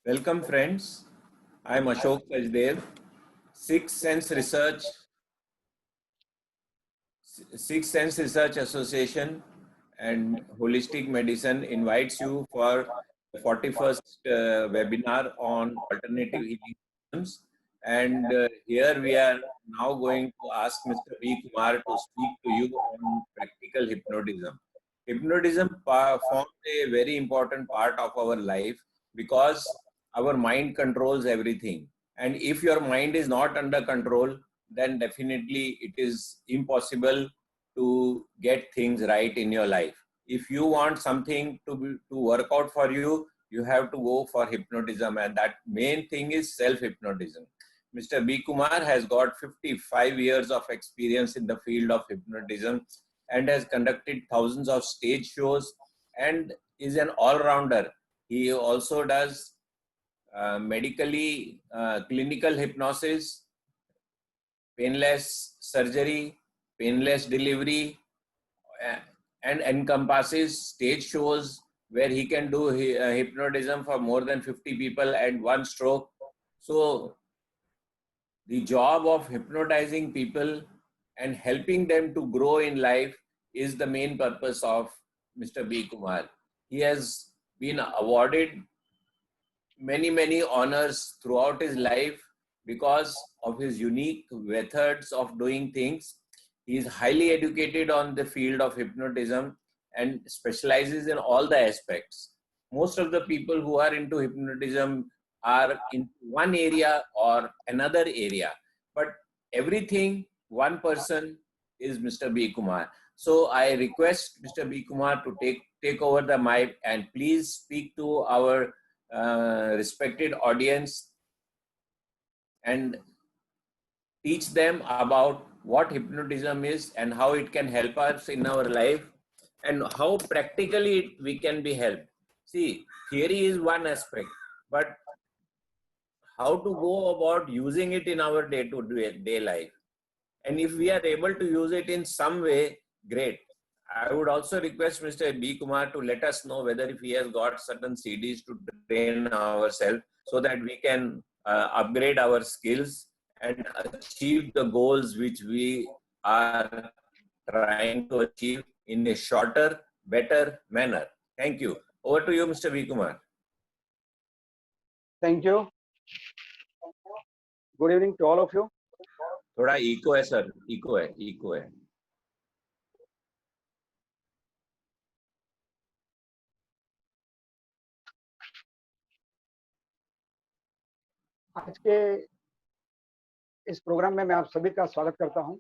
Welcome friends, I am Ashok Sajdev, Sixth Sense Research Association and Holistic Medicine invites you for the 41st webinar on alternative healing systems. And here we are now going to ask Mr. B. Kumar to speak to you on practical hypnotism. Hypnotism forms a very important part of our life because our mind controls everything. And if your mind is not under control, then definitely it is impossible to get things right in your life. If you want something to work out for you, you have to go for hypnotism, and that main thing is self-hypnotism. Mr. B. Kumar has got 55 years of experience in the field of hypnotism and has conducted thousands of stage shows and is an all-rounder. He also does clinical hypnosis, painless surgery, painless delivery, and encompasses stage shows where he can do hypnotism for more than 50 people at one stroke. So the job of hypnotizing people and helping them to grow in life is the main purpose of Mr. B. Kumar. He has been awarded many honors throughout his life because of his unique methods of doing things. He is highly educated on the field of hypnotism and specializes in all the aspects. Most of the people who are into hypnotism are in one area or another area, but everything, one person is Mr. B. Kumar. So I request Mr. B. Kumar to take over the mic and please speak to our respected audience and teach them about what hypnotism is and how it can help us in our life and how practically we can be helped. See, theory is one aspect, but how to go about using it in our day-to-day life. And if we are able to use it in some way, great. I would also request Mr. B. Kumar to let us know whether if he has got certain CDs to train ourselves so that we can upgrade our skills and achieve the goals which we are trying to achieve in a shorter, better manner. Thank you. Over to you, Mr. B. Kumar. Thank you. Good evening to all of you. थोड़ा eco है sir, eco है. आज के इस programme में मैं आप सभी का स्वागत करता हूं।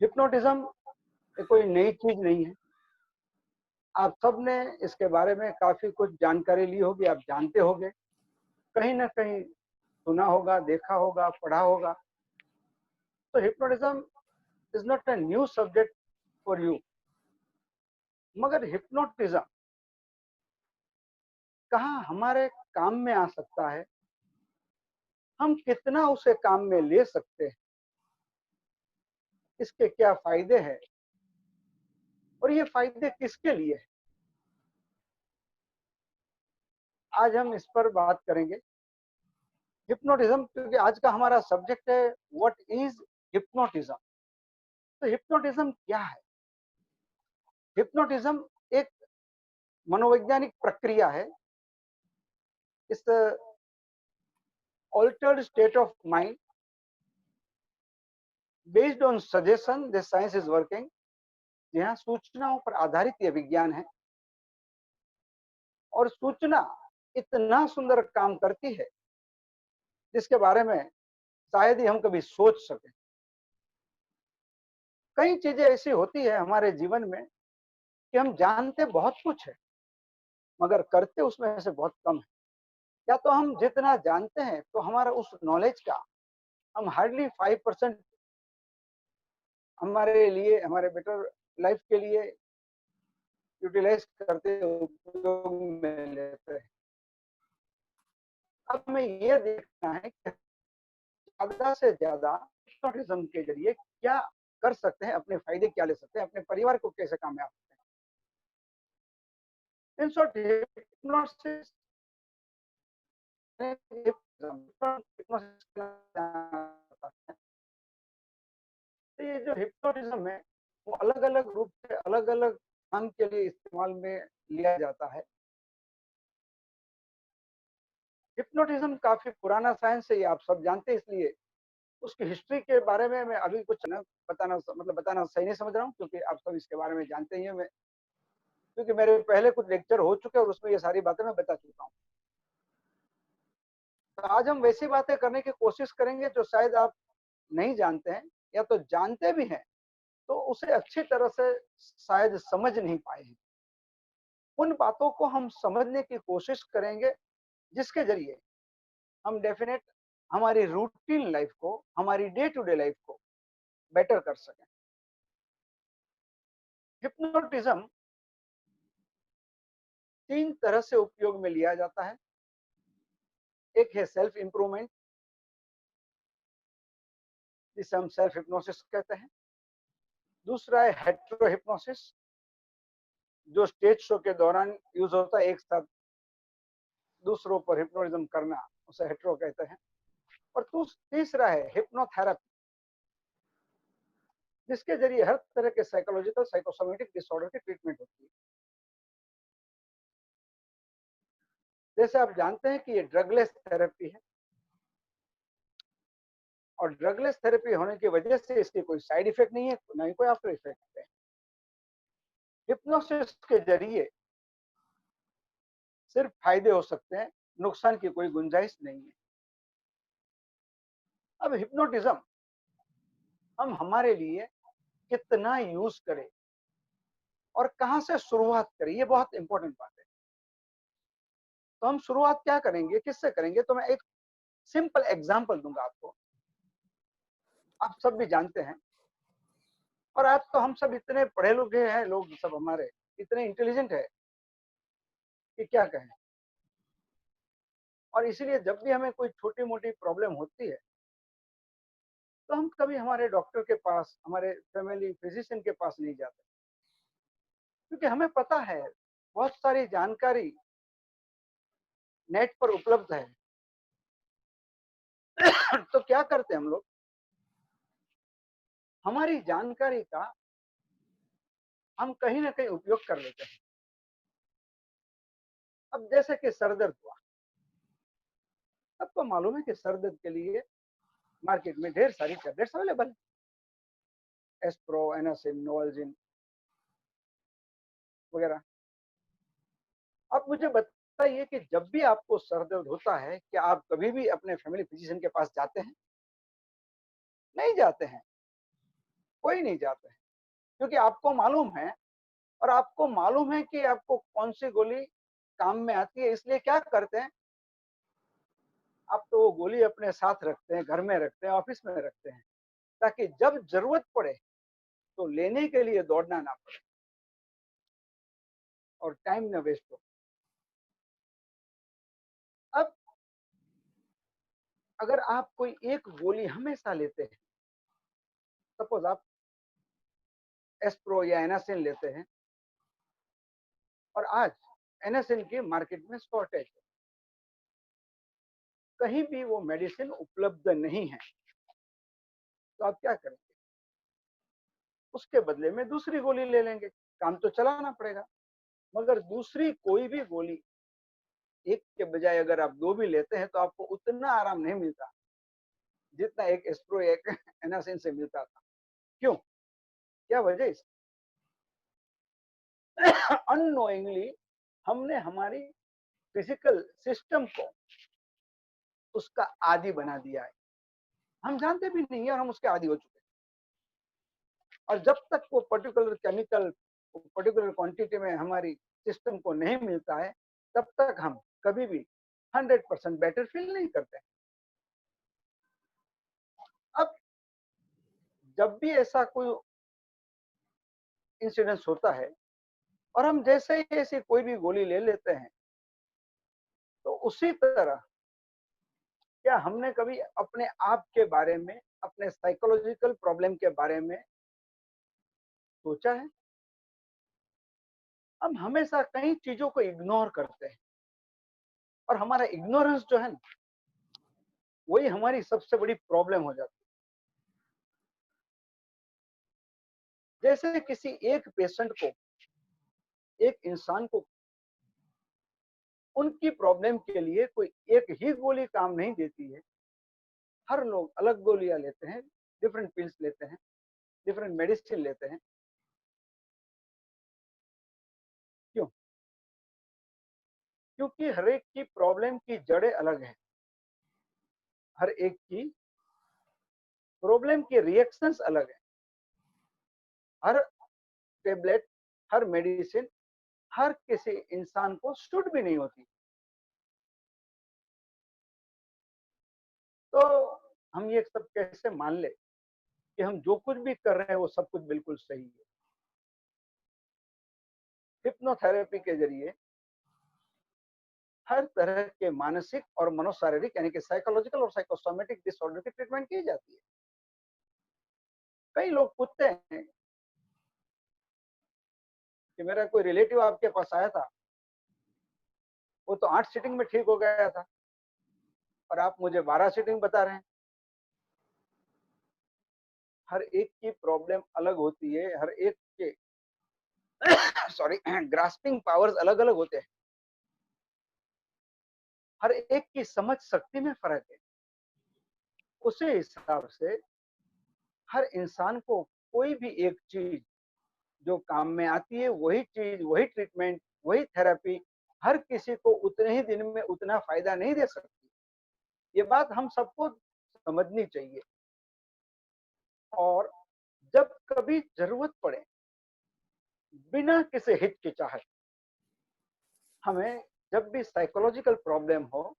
हिप्नोटिज्म कोई नई चीज नहीं है। आप सब ने इसके बारे में काफी कुछ जानकारी ली होगी, आप जानते होंगे, कहीं ना कहीं सुना होगा, देखा होगा, पढ़ा होगा। तो hypnotism is not a new subject for you, मगर हिप्नोटिज्म कहाँ हमारे काम में आ सकता है, हम कितना उसे काम में ले सकते हैं, इसके क्या फायदे हैं और ये फायदे किसके लिए है, आज हम इस पर बात करेंगे। हिप्नोटिज्म, क्योंकि आज का हमारा सब्जेक्ट है व्हाट इज हिप्नोटिज्म। तो हिप्नोटिज्म क्या है? हिप्नोटिज्म एक मनोवैज्ञानिक प्रक्रिया है। इस altered state of mind based on suggestion, this science is working, जहां सूचनाओं पर आधारित यह विज्ञान है और सूचना इतना सुंदर काम करती है जिसके बारे में शायद ही हम कभी सोच सके। कई चीजें ऐसी होती है हमारे जीवन में कि हम जानते बहुत कुछ है मगर करते उसमें से बहुत कम है। या तो हम जितना जानते हैं तो हमारा उस नॉलेज का हम हार्डली 5% हमारे लिए, हमारे बेटर लाइफ के लिए यूटिलाइज करते, उपयोग में लेते हैं। अब हमें ये देखना है कि ज्यादा से ज्यादा हिप्नोटिज्म के जरिए क्या कर सकते हैं, अपने फायदे क्या ले सकते हैं, अपने परिवार को कैसे कामयाब सकते हैं। इन शॉर्ट, हिप्नोसिस तो ये जो हिप्नोटिज्म है वो अलग-अलग रूप से अलग-अलग ढंग के लिए इस्तेमाल में लिया जाता है। हिप्नोटिज्म काफ़ी पुराना साइंस है, ये आप सब जानते हैं, इसलिए उसकी हिस्ट्री के बारे में मैं अभी कुछ ना बताना सही नहीं समझ रहा हूँ, क्योंकि आप सब इसके बारे में जानते ही हैं। मैं क्योंकि मेरे पहले कुछ लेक्चर हो चुके हैं और उसमें ये सारी बातें मैं बता चुका हूँ। तो आज हम वैसी बातें करने की कोशिश करेंगे जो शायद आप नहीं जानते हैं, या तो जानते भी हैं तो उसे अच्छी तरह से शायद समझ नहीं पाए हैं। उन बातों को हम समझने की कोशिश करेंगे जिसके ज़रिए हम डेफ़िनेट हमारी रूटीन लाइफ़ को, हमारी डे टू डे लाइफ़ को बेटर कर सकें। हिप्नोटिज्म 3 तरह से उपयोग में लिया जाता है। एक है सेल्फ इम्प्रूवमेंट, जिसे हम सेल्फ हिप्नोसिस कहते हैं। दूसरा है हेटेरो हिप्नोसिस, जो स्टेज शो के दौरान यूज़ होता है, एक साथ दूसरों पर हिप्नोटिज्म करना, उसे हेटेरो कहते हैं। और तीसरा है हिप्नोथेरेपी, जिसके ज़रिए हर तरह के साइकोलॉजिकल, साइकोसोमैटिक डिसऑर्डर की ट्रीटमेंट होती है। जैसे आप जानते हैं कि ये ड्रगलेस थेरेपी है, और ड्रगलेस थेरेपी होने की वजह से इसकी कोई साइड इफेक्ट नहीं है, ना ही कोई आफ्टर इफेक्ट है। हिप्नोसिस के जरिए सिर्फ फायदे हो सकते हैं, नुकसान की कोई गुंजाइश नहीं है। अब हिप्नोटिज्म हम हमारे लिए कितना यूज करें और कहां से शुरुआत करें, ये बहुत इंपॉर्टेंट बात है। तो हम शुरुआत क्या करेंगे, किससे करेंगे? तो मैं एक सिंपल एग्जांपल दूंगा आपको। आप सब भी जानते हैं, और आज तो हम सब इतने पढ़े लिखे हैं, लोग सब हमारे इतने इंटेलिजेंट है कि क्या कहें। और इसीलिए जब भी हमें कोई छोटी मोटी प्रॉब्लम होती है तो हम कभी हमारे डॉक्टर के पास, हमारे फैमिली फिजिशियन के पास नहीं जाते, क्योंकि हमें पता है बहुत सारी जानकारी नेट पर उपलब्ध है। तो क्या करते हैं हम लोग, हमारी जानकारी का हम कहीं ना कहीं उपयोग कर लेते हैं। अब जैसे कि सर दर्द हुआ, सबको मालूम है कि सर दर्द के लिए मार्केट में ढेर सारी टैबलेट्स अवेलेबल है, एस्प्रो, एनासिन, नोवाल्जिन वगैरह। अब मुझे बताइए कि जब भी आपको सर दर्द होता है, क्या आप कभी भी अपने फैमिली फिजिशियन के पास जाते हैं? नहीं जाते हैं, कोई नहीं जाता है, क्योंकि आपको मालूम है, और आपको मालूम है कि आपको कौन सी गोली काम में आती है। इसलिए क्या करते हैं, आप तो वो गोली अपने साथ रखते हैं, घर में रखते हैं, ऑफिस में रखते हैं, ताकि जब जरूरत पड़े तो लेने के लिए दौड़ना ना पड़े और टाइम ना वेस्ट हो। अब अगर आप कोई एक गोली हमेशा लेते हैं, सपोज आप एस्प्रो या एनासिन लेते हैं, और आज एनासिन की मार्केट में शॉर्टेज है, कहीं भी वो मेडिसिन उपलब्ध नहीं है, तो आप क्या करेंगे? उसके बदले में दूसरी गोली ले लेंगे, काम तो चलाना पड़ेगा। मगर दूसरी कोई भी गोली, एक के बजाय अगर आप दो भी लेते हैं तो आपको उतना आराम नहीं मिलता जितना एक एस्प्रो, एक एनासिन से मिलता था। क्यों? क्या वजह है? अननोइंगली हमने हमारी फिजिकल सिस्टम को उसका आदी बना दिया है, हम जानते भी नहीं है और हम उसके आदी हो चुके हैं। और जब तक वो पर्टिकुलर केमिकल पर्टिकुलर क्वांटिटी में हमारी सिस्टम को नहीं मिलता है, तब तक हम कभी भी 100% बेटर फील नहीं करते। अब जब भी ऐसा कोई इंसिडेंस होता है और हम जैसे ही ऐसी कोई भी गोली ले लेते हैं, तो उसी तरह क्या हमने कभी अपने आप के बारे में, अपने साइकोलॉजिकल प्रॉब्लम के बारे में सोचा है? हम हमेशा कई चीजों को इग्नोर करते हैं, और हमारा इग्नोरेंस जो है ना, वही हमारी सबसे बड़ी प्रॉब्लम हो जाती है। जैसे किसी एक पेशेंट को, एक इंसान को, उनकी प्रॉब्लम के लिए कोई एक ही गोली काम नहीं देती है। हर लोग अलग गोलियां लेते हैं, डिफरेंट पिल्स लेते हैं, डिफरेंट मेडिसिन लेते हैं। क्यों? क्योंकि हर एक की प्रॉब्लम की जड़ें अलग हैं। हर एक की प्रॉब्लम के रिएक्शंस अलग हैं। हर टेबलेट, हर मेडिसिन, हर किसी इंसान को सूट भी नहीं होती। तो हम ये सब कैसे मान ले कि हम जो कुछ भी कर रहे हैं वो सब कुछ बिल्कुल सही है? हिप्नोथेरेपी के जरिए हर तरह के मानसिक और मनोशारीरिक यानी कि साइकोलॉजिकल और साइकोसोमेटिक डिसऑर्डर की ट्रीटमेंट की जाती है। कई लोग पूछते हैं कि मेरा कोई रिलेटिव आपके पास आया था, वो तो 8 सीटिंग में ठीक हो गया था और आप मुझे 12 सीटिंग बता रहे हैं। हर एक की प्रॉब्लम अलग होती है, हर एक के सॉरी ग्रास्पिंग पावर्स अलग अलग होते हैं, हर एक की समझ शक्ति में फर्क है। उसी हिसाब से हर इंसान को कोई भी एक चीज जो काम में आती है, वही चीज, वही ट्रीटमेंट, वही थेरेपी हर किसी को उतने ही दिन में उतना फायदा नहीं दे सकती। ये बात हम सबको समझनी चाहिए। और जब कभी जरूरत पड़े, बिना किसी हिचकिचाहट, हमें जब भी साइकोलॉजिकल प्रॉब्लम हो,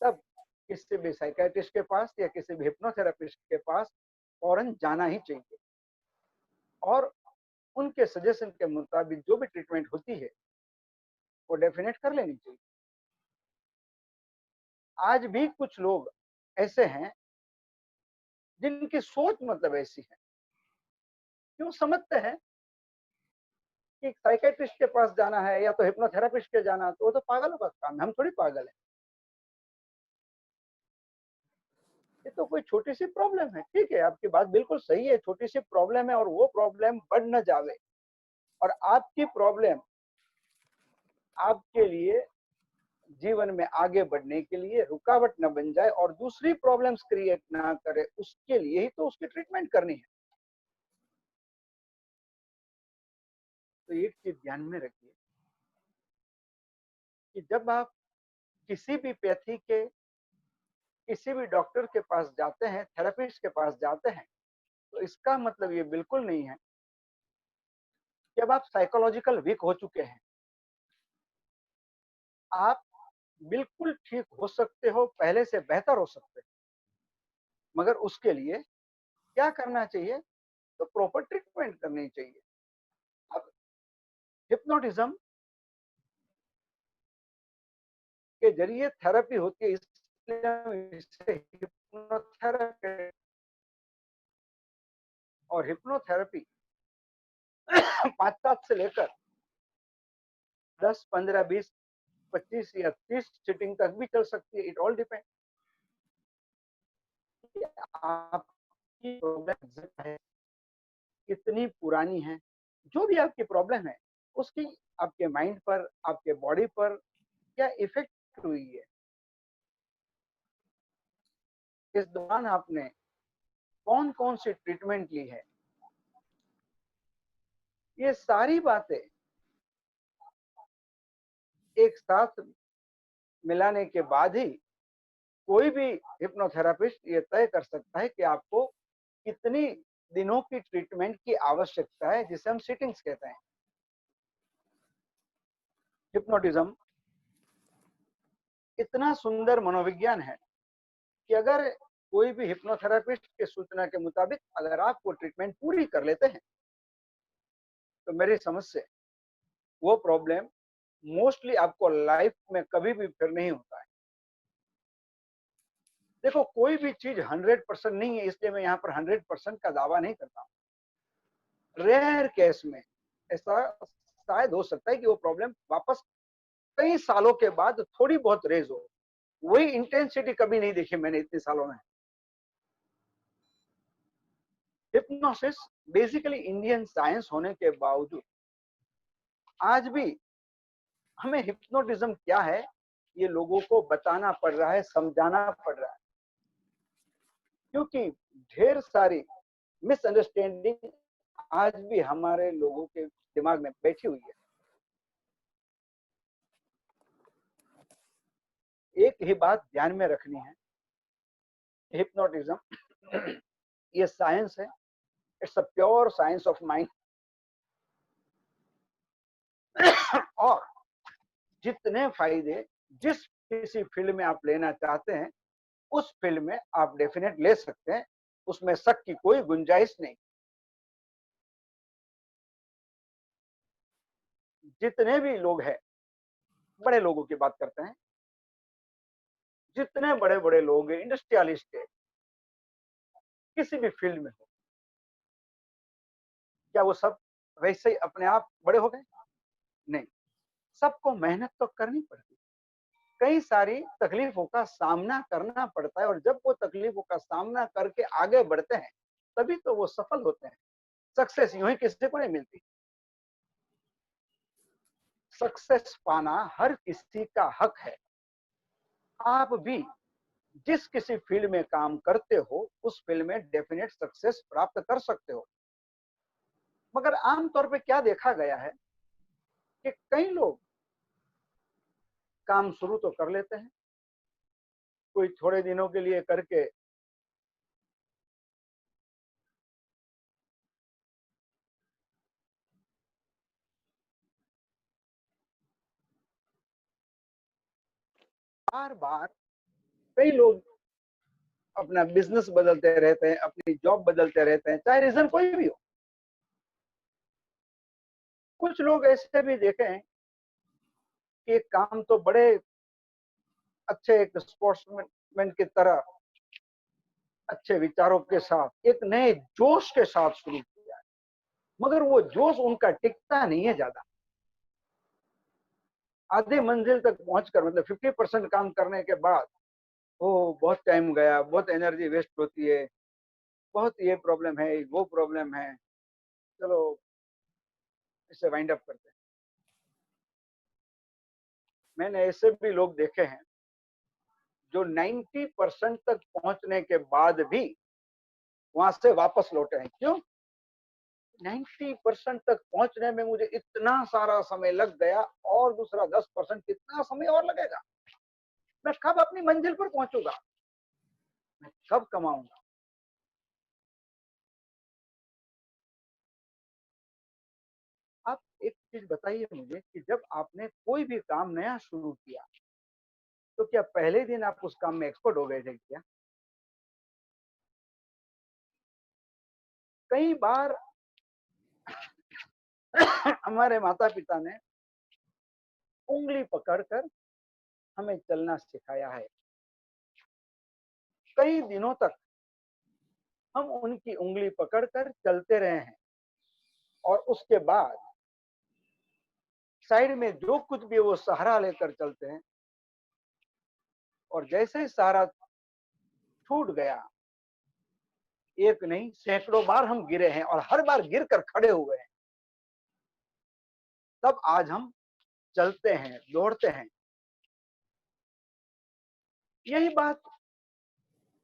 तब किसी भी साइकियाट्रिस्ट के पास या किसी भी हिप्नोथेरेपिस्ट के पास फौरन जाना ही चाहिए और उनके सजेशन के मुताबिक जो भी ट्रीटमेंट होती है वो डेफिनेट कर लेनी चाहिए। आज भी कुछ लोग ऐसे हैं जिनकी सोच मतलब ऐसी है, क्यों समझते हैं कि साइकियाट्रिस्ट के पास जाना है या तो हिप्नोथेरेपिस्ट के जाना है, तो वो तो पागलों का काम है, हम थोड़ी पागल हैं। ये तो कोई छोटी सी प्रॉब्लम है, ठीक है, आपकी बात बिल्कुल सही है, छोटी सी प्रॉब्लम है और वो प्रॉब्लम बढ़ न जावे और आपकी प्रॉब्लम आपके लिए जीवन में आगे बढ़ने के लिए रुकावट न बन जाए और दूसरी प्रॉब्लम्स क्रिएट ना करे, उसके लिए ही तो उसकी ट्रीटमेंट करनी है। तो एक चीज ध्यान में रखिए कि जब आप किसी भी पैथी के, किसी भी डॉक्टर के पास जाते हैं, थेरेपिस्ट के पास जाते हैं, तो इसका मतलब ये बिल्कुल नहीं है कि अब आप साइकोलॉजिकल वीक हो चुके हैं। आप बिल्कुल ठीक हो सकते हो, पहले से बेहतर हो सकते हैं, मगर उसके लिए क्या करना चाहिए? तो प्रॉपर ट्रीटमेंट करनी चाहिए। अब हिप्नोटिज्म के जरिए थेरेपी होती है, इसलिए हम इसे हिप्नोथेरेपी, और हिप्नोथेरेपी 5-7 से लेकर 10, 15, 20, 25 या 30 सीटिंग तक भी चल सकती है। इट ऑल डिपेंड आपकी प्रॉब्लम है, कितनी पुरानी है, जो भी आपकी प्रॉब्लम है उसकी आपके माइंड पर, आपके बॉडी पर क्या इफेक्ट हुई है, इस दौरान आपने कौन कौन सी ट्रीटमेंट ली है, ये सारी बातें एक साथ मिलाने के बाद ही कोई भी हिप्नोथेरेपिस्ट ये तय कर सकता है कि आपको कितनी दिनों की ट्रीटमेंट की आवश्यकता है, जिसे हम सिटिंग्स कहते हैं। हिप्नोटिज्म इतना सुंदर मनोविज्ञान है कि अगर कोई भी हिप्नोथेरेपिस्ट के सूचना के मुताबिक अगर आप वो ट्रीटमेंट पूरी कर लेते हैं, तो मेरी समझ से वो प्रॉब्लम मोस्टली आपको लाइफ में कभी भी फिर नहीं होता है। देखो, कोई भी चीज 100% नहीं है, इसलिए मैं यहाँ पर 100% का दावा नहीं करता हूँ। रेयर केस में ऐसा शायद हो सकता है कि वो प्रॉब्लम वापस कई सालों के बाद थोड़ी बहुत रेज हो, वही इंटेंसिटी कभी नहीं देखी मैंने इतने सालों में। हिप्नोसिस बेसिकली इंडियन साइंस होने के बावजूद आज भी हमें हिप्नोटिज्म क्या है ये लोगों को बताना पड़ रहा है, समझाना पड़ रहा है, क्योंकि ढेर सारी मिसअंडरस्टैंडिंग आज भी हमारे लोगों के दिमाग में बैठी हुई है। एक ही बात ध्यान में रखनी है, हिप्नोटिज्म ये साइंस है, it's a pure science of mind. और जितने फायदे जिस किसी फील्ड में आप लेना चाहते हैं उस फील्ड में आप डेफिनेट ले सकते हैं, उसमें शक की कोई गुंजाइश नहीं। जितने भी लोग हैं, बड़े लोगों की बात करते हैं, जितने बड़े बड़े लोग हैं, इंडस्ट्रियलिस्ट है, किसी भी फील्ड में हो, क्या वो सब वैसे ही अपने आप बड़े हो गए? नहीं, सबको मेहनत तो करनी पड़ती है, कई सारी तकलीफों का सामना करना पड़ता है, और जब वो तकलीफों का सामना करके आगे बढ़ते हैं तभी तो वो सफल होते हैं। सक्सेस यूं ही किसी को नहीं मिलती। सक्सेस पाना हर किसी का हक है। आप भी जिस किसी फील्ड में काम करते हो उस फील्ड में डेफिनेट सक्सेस प्राप्त कर सकते हो, मगर आमतौर पे क्या देखा गया है कि कई लोग काम शुरू तो कर लेते हैं, कोई थोड़े दिनों के लिए करके बार बार कई लोग अपना बिजनेस बदलते रहते हैं, अपनी जॉब बदलते रहते हैं, चाहे रीजन कोई भी हो। कुछ लोग ऐसे भी देखे हैं कि काम तो बड़े अच्छे एक स्पोर्ट्समैन की तरह अच्छे विचारों के साथ एक नए जोश के साथ शुरू किया है, मगर वो जोश उनका टिकता नहीं है ज्यादा। आधी मंजिल तक पहुंचकर मतलब 50% काम करने के बाद वो बहुत टाइम गया, बहुत एनर्जी वेस्ट होती है, बहुत ये प्रॉब्लम है, वो प्रॉब्लम है, चलो इसे वाइंड अप करते हैं। मैंने ऐसे भी लोग देखे हैं जो 90% तक पहुंचने के बाद भी वहां से वापस लौटे हैं। क्यों? 90% तक पहुंचने में मुझे इतना सारा समय लग गया, और दूसरा 10% कितना समय और लगेगा? मैं कब अपनी मंजिल पर पहुंचूंगा? मैं कब कमाऊंगा? आप एक चीज बताइए मुझे कि जब आपने कोई भी काम नया शुरू किया तो क्या पहले दिन आप उस काम में एक्सपर्ट हो गए थे क्या? कई बार हमारे माता पिता ने उंगली पकड़कर हमें चलना सिखाया है। कई दिनों तक हम उनकी उंगली पकड़कर चलते रहे हैं, और उसके बाद साइड में जो कुछ भी वो सहारा लेकर चलते हैं, और जैसे ही सहारा छूट गया, एक नहीं सैकड़ों बार हम गिरे हैं और हर बार गिर कर खड़े हुए हैं, तब आज हम चलते हैं, दौड़ते हैं। यही बात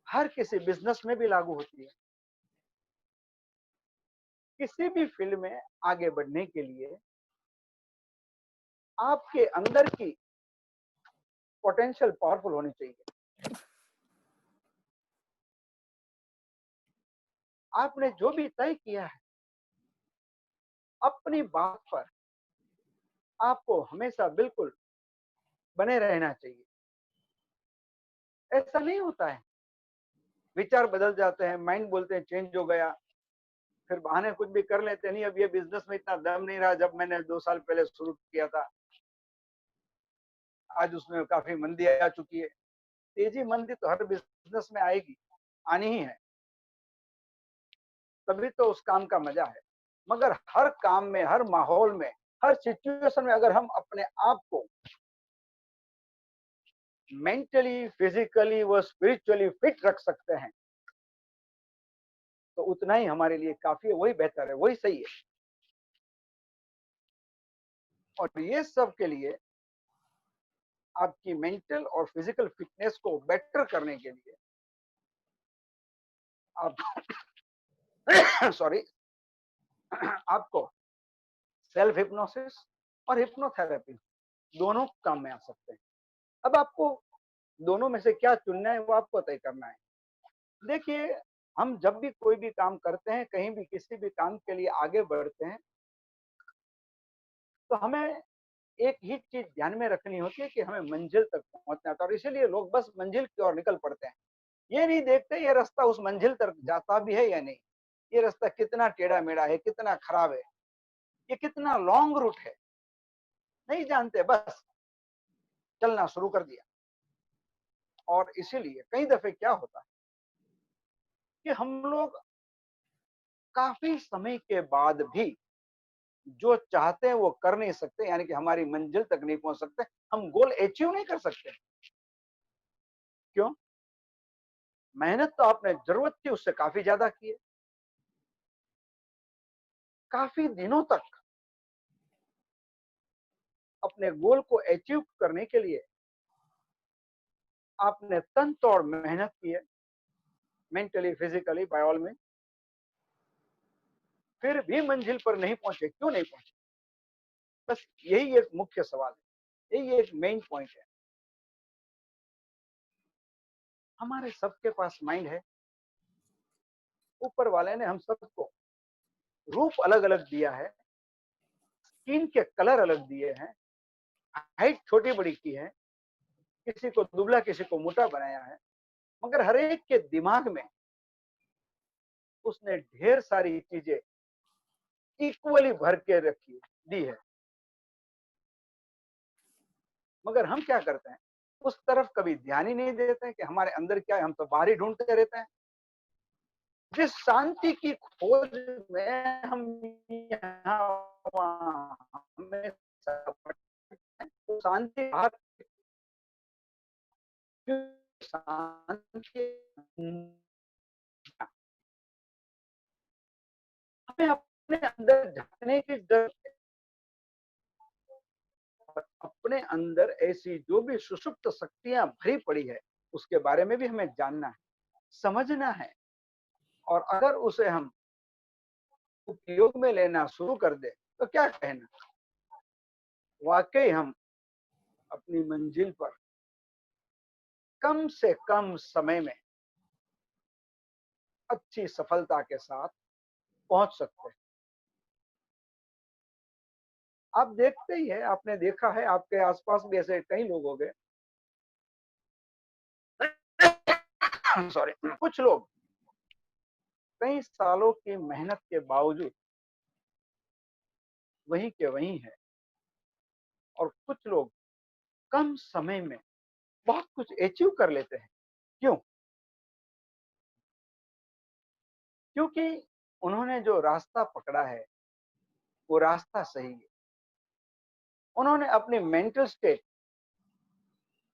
हर किसी बिजनेस में भी लागू होती है। किसी भी फील्ड में आगे बढ़ने के लिए आपके अंदर की पोटेंशियल पावरफुल होनी चाहिए। आपने जो भी तय किया है अपनी बात पर आपको हमेशा बिल्कुल बने रहना चाहिए। ऐसा नहीं होता है, विचार बदल जाते हैं, माइंड बोलते हैं चेंज हो गया, फिर बहाने कुछ भी कर लेते हैं, नहीं अब ये बिजनेस में इतना दम नहीं रहा जब मैंने 2 साल पहले शुरू किया था, आज उसमें काफी मंदी आ चुकी है। तेजी मंदी तो हर बिजनेस में आएगी, आनी ही है, तभी तो उस काम का मजा है। मगर हर काम में, हर माहौल में, हर सिचुएशन में अगर हम अपने आप को मेंटली, फिजिकली व स्पिरिचुअली फिट रख सकते हैं, तो उतना ही हमारे लिए काफी है, वही बेहतर है, वही सही है। और ये सब के लिए आपकी मेंटल और फिजिकल फिटनेस को बेटर करने के लिए आप सॉरी आपको सेल्फ हिप्नोसिस और हिप्नोथेरेपी दोनों काम में आ सकते हैं। अब आपको दोनों में से क्या चुनना है वो आपको तय करना है। देखिए, हम जब भी कोई भी काम करते हैं, कहीं भी किसी भी काम के लिए आगे बढ़ते हैं, तो हमें एक ही चीज ध्यान में रखनी होती है कि हमें मंजिल तक पहुंचना था, और इसीलिए लोग बस मंजिल की ओर निकल पड़ते हैं। ये नहीं देखते ये रास्ता उस मंजिल तक जाता भी है या नहीं, ये रास्ता कितना टेढ़ा मेढ़ा है, कितना खराब है, ये कितना लॉन्ग रूट है, नहीं जानते, बस चलना शुरू कर दिया। और इसीलिए कई दफे क्या होता है कि हम लोग काफी समय के बाद भी जो चाहते हैं वो कर नहीं सकते, यानी कि हमारी मंजिल तक नहीं पहुंच सकते, हम गोल अचीव नहीं कर सकते। क्यों? मेहनत तो आपने जरूरत थी उससे काफी ज्यादा की है, काफी दिनों तक अपने गोल को अचीव करने के लिए आपने तन तोड़ मेहनत की है, mentally, physically, by all means, फिर भी मंजिल पर नहीं पहुंचे। क्यों नहीं पहुंचे? बस यही एक मुख्य सवाल है, यही एक मेन पॉइंट है। हमारे सबके पास माइंड है, ऊपर वाले ने हम सबको रूप अलग अलग दिया है, स्किन के कलर अलग दिए हैं, हाइट छोटी बड़ी की है, किसी को दुबला किसी को मोटा बनाया है, मगर हर एक के दिमाग में उसने ढेर सारी चीजें इक्वली भर के रखी दी है। मगर हम क्या करते हैं, उस तरफ कभी ध्यान ही नहीं देते हैं कि हमारे अंदर क्या है, हम तो बाहर ही ढूंढते रहते हैं। जिस शांति की खोज में हम यहाँ वहाँ हमेशा भटकते हैं, वो शांति बाहर, शांति हमें अपने अंदर झांकने की जरूरत है। और अपने अंदर ऐसी जो भी सुषुप्त शक्तियां भरी पड़ी है उसके बारे में भी हमें जानना है, समझना है, और अगर उसे हम उपयोग में लेना शुरू कर दे तो क्या कहना, वाकई हम अपनी मंजिल पर कम से कम समय में अच्छी सफलता के साथ पहुंच सकते हैं। आप देखते ही है, आपने देखा है, आपके आसपास भी ऐसे कई लोग हो गए सॉरी, कुछ लोग कई सालों की मेहनत के बावजूद वहीं के वहीं है, और कुछ लोग कम समय में बहुत कुछ अचीव कर लेते हैं। क्यों? क्योंकि उन्होंने जो रास्ता पकड़ा है वो रास्ता सही है। उन्होंने अपनी मेंटल स्टेट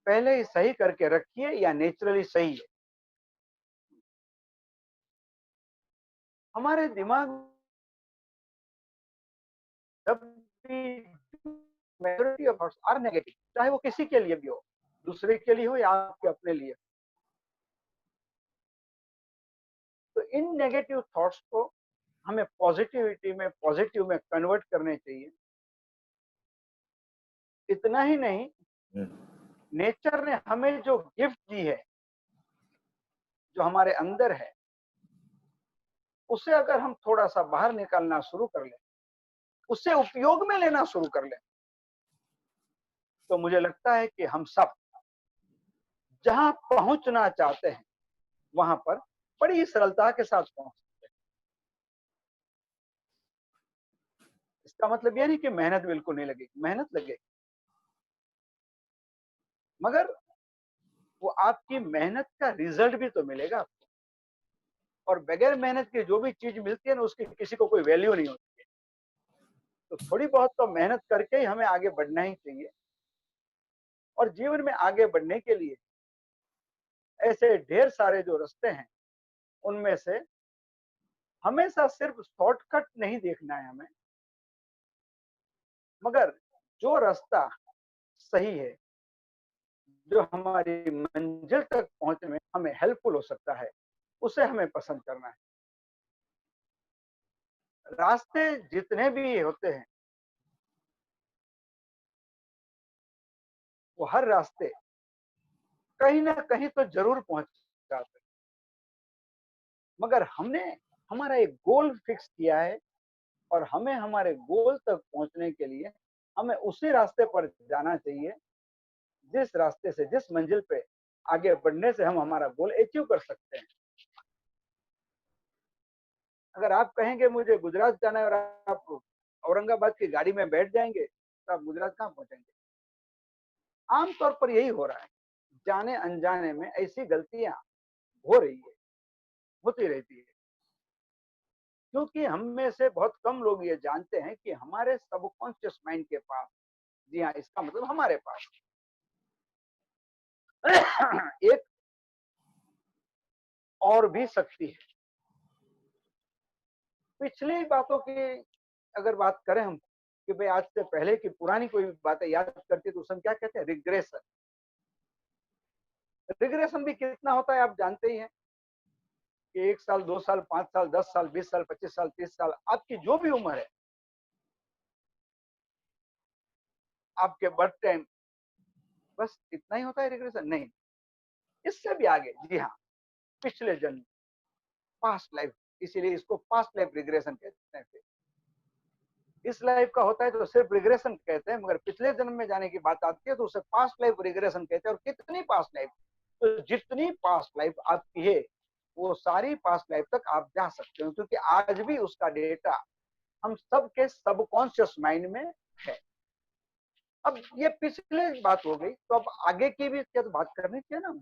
पहले ही सही करके रखी है, या नेचुरली सही है। हमारे दिमाग जब भी majority of thoughts are negative, चाहे वो किसी के लिए भी हो, दूसरे के लिए हो या आपके अपने लिए, तो इन नेगेटिव थॉट्स को हमें पॉजिटिविटी में, पॉजिटिव में कन्वर्ट करने चाहिए। इतना ही नहीं, नेचर ने हमें जो गिफ्ट दी है, जो हमारे अंदर है, उसे अगर हम थोड़ा सा बाहर निकालना शुरू कर लें, उसे उपयोग में लेना शुरू कर लें, तो मुझे लगता है कि हम सब जहां पहुंचना चाहते हैं वहां पर बड़ी सरलता के साथ पहुंच सकते हैं। इसका मतलब यह नहीं कि मेहनत बिल्कुल नहीं लगेगी, मेहनत लगेगी, मगर वो आपकी मेहनत का रिजल्ट भी तो मिलेगा आपको। और बगैर मेहनत के जो भी चीज मिलती है ना, उसकी किसी को कोई वैल्यू नहीं होती है। तो थोड़ी बहुत तो मेहनत करके ही हमें आगे बढ़ना ही चाहिए। और जीवन में आगे बढ़ने के लिए ऐसे ढेर सारे जो रास्ते हैं, उनमें से हमेशा सिर्फ शॉर्टकट नहीं देखना है हमें, मगर जो रास्ता सही है, जो हमारी मंजिल तक पहुंचने में हमें हेल्पफुल हो सकता है, उसे हमें पसंद करना है। रास्ते जितने भी होते हैं, वो हर रास्ते कहीं ना कहीं तो जरूर पहुंच जाते हैं, मगर हमने हमारा एक गोल फिक्स किया है और हमें हमारे गोल तक पहुंचने के लिए हमें उसी रास्ते पर जाना चाहिए, जिस रास्ते से, जिस मंजिल पे आगे बढ़ने से हम हमारा गोल अचीव कर सकते हैं। अगर आप कहेंगे मुझे गुजरात जाना है और आप औरंगाबाद की गाड़ी में बैठ जाएंगे, तो आप गुजरात कहाँ पहुंचेंगे? आमतौर पर यही हो रहा है, जाने अनजाने में ऐसी गलतियां हो रही है, होती रहती है, क्योंकि हम में से बहुत कम लोग ये जानते हैं कि हमारे सबकॉन्शियस माइंड के पास, जी हाँ, इसका मतलब हमारे पास एक और भी शक्ति है। पिछली बातों की अगर बात करें हम, कि भाई आज से पहले की पुरानी कोई बातें याद करते तो उसमें क्या कहते हैं? रिग्रेशन। रिग्रेशन भी कितना होता है आप जानते ही हैं कि 1 साल, 2 साल, 5 साल, 10 साल, 20 साल, 25 साल, 30 साल, आपकी जो भी उम्र है, आपके बर्थ टाइम, बस इतना ही होता है रिग्रेशन? नहीं, इससे भी आगे। जी हाँ, पिछले जन्म, पास्ट लाइफ, इसीलिए इसको पास्ट लाइफ रिग्रेशन कहते हैं। इस लाइफ का होता है तो सिर्फ रिग्रेशन कहते हैं, मगर पिछले जन्म में जाने की बात आती है तो उसे पास्ट लाइफ रिग्रेशन कहते हैं। और कितनी पास्ट लाइफ? तो जितनी पास्ट लाइफ आपकी है, वो सारी पास्ट लाइफ तक आप जा सकते हो, क्योंकि आज भी उसका डेटा हम सबके सबकॉन्शियस माइंड में है। अब ये पिछले बात हो गई, तो अब आगे की भी क्या तो बात करनी चाहिए ना।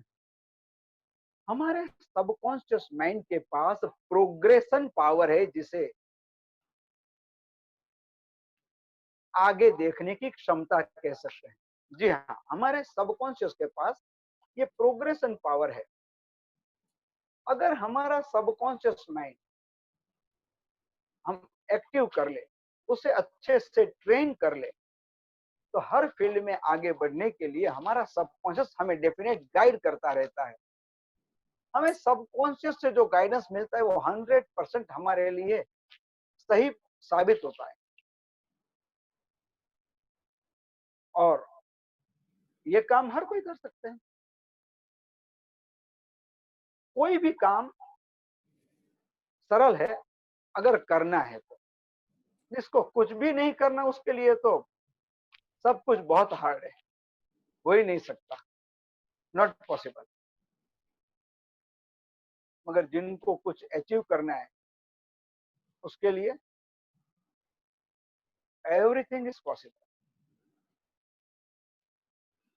हमारे सबकॉन्शियस माइंड के पास प्रोग्रेशन पावर है, जिसे आगे देखने की क्षमता कह सकते हैं। जी हाँ, हमारे सबकॉन्शियस के पास ये प्रोग्रेशन पावर है। अगर हमारा सबकॉन्शियस माइंड हम एक्टिव कर ले, उसे अच्छे से ट्रेन कर ले, तो हर फील्ड में आगे बढ़ने के लिए हमारा सबकॉन्शियस हमें डेफिनेट गाइड करता रहता है। हमें सबकॉन्शियस से जो गाइडेंस मिलता है वो 100% हमारे लिए सही साबित होता है। और ये काम हर कोई कर सकते हैं। कोई भी काम सरल है अगर करना है तो। जिसको कुछ भी नहीं करना, उसके लिए तो सब कुछ बहुत हार्ड है, हो ही नहीं सकता, नॉट पॉसिबल। मगर जिनको कुछ अचीव करना है, उसके लिए एवरीथिंग इज पॉसिबल।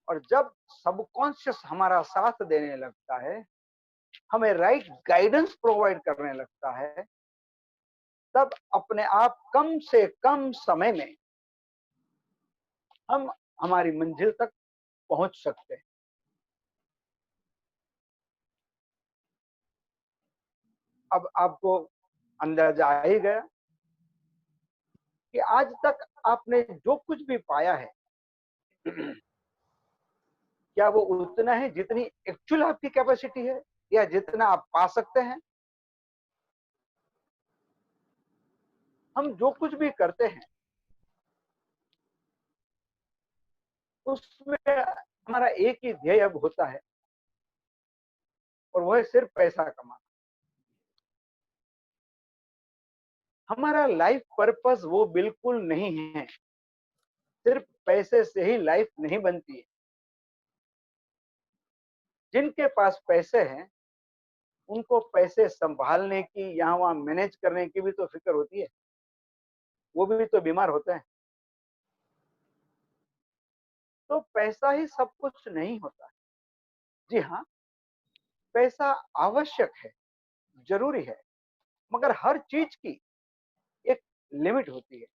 और जब सबकॉन्शियस हमारा साथ देने लगता है, हमें राइट गाइडेंस प्रोवाइड करने लगता है, तब अपने आप कम से कम समय में हम हमारी मंजिल तक पहुंच सकते हैं। अब आपको अंदाजा आ ही गया कि आज तक आपने जो कुछ भी पाया है, क्या वो उतना है जितनी एक्चुअल आपकी कैपेसिटी है, या जितना आप पा सकते हैं? हम जो कुछ भी करते हैं, उसमें हमारा एक ही ध्येय अब होता है, और वह सिर्फ पैसा कमाना। हमारा लाइफ पर्पस वो बिल्कुल नहीं है। सिर्फ पैसे से ही लाइफ नहीं बनती है। जिनके पास पैसे हैं, उनको पैसे संभालने की, यहाँ वहां मैनेज करने की भी तो फिक्र होती है। वो भी तो बीमार होते हैं। तो पैसा ही सब कुछ नहीं होता। जी हाँ, पैसा आवश्यक है, जरूरी है, मगर हर चीज की एक लिमिट होती है।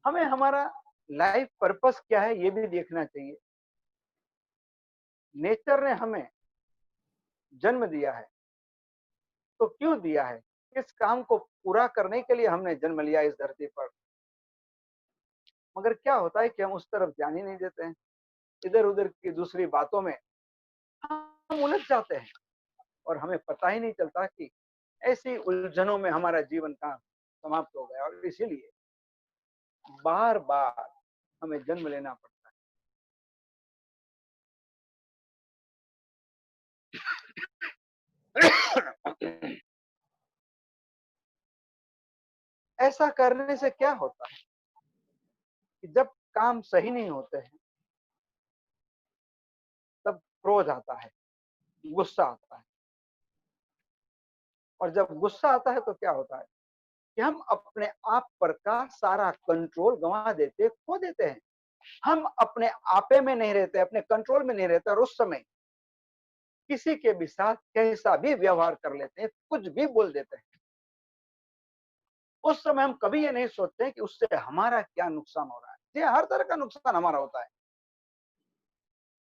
हमें हमारा लाइफ पर्पस क्या है, ये भी देखना चाहिए। नेचर ने हमें जन्म दिया है, तो क्यों दिया है? किस काम को पूरा करने के लिए हमने जन्म लिया इस धरती पर। मगर क्या होता है कि हम उस तरफ ध्यान ही नहीं देते हैं, इधर उधर की दूसरी बातों में हम उलझ जाते हैं और हमें पता ही नहीं चलता कि ऐसी उलझनों में हमारा जीवन कहाँ समाप्त हो गया। और इसीलिए बार बार हमें जन्म लेना पड़ता है। ऐसा करने से क्या होता है कि जब काम सही नहीं होते हैं तब क्रोध आता है, गुस्सा आता है, और जब गुस्सा आता है तो क्या होता है कि हम अपने आप पर का सारा कंट्रोल गंवा देते, खो देते हैं। हम अपने आपे में नहीं रहते, अपने कंट्रोल में नहीं रहते, और उस समय किसी के भी साथ कैसा भी व्यवहार कर लेते हैं, कुछ भी बोल देते हैं। उस समय हम कभी ये नहीं सोचते कि उससे हमारा क्या नुकसान हो रहा है। ये हर तरह का नुकसान हमारा होता है।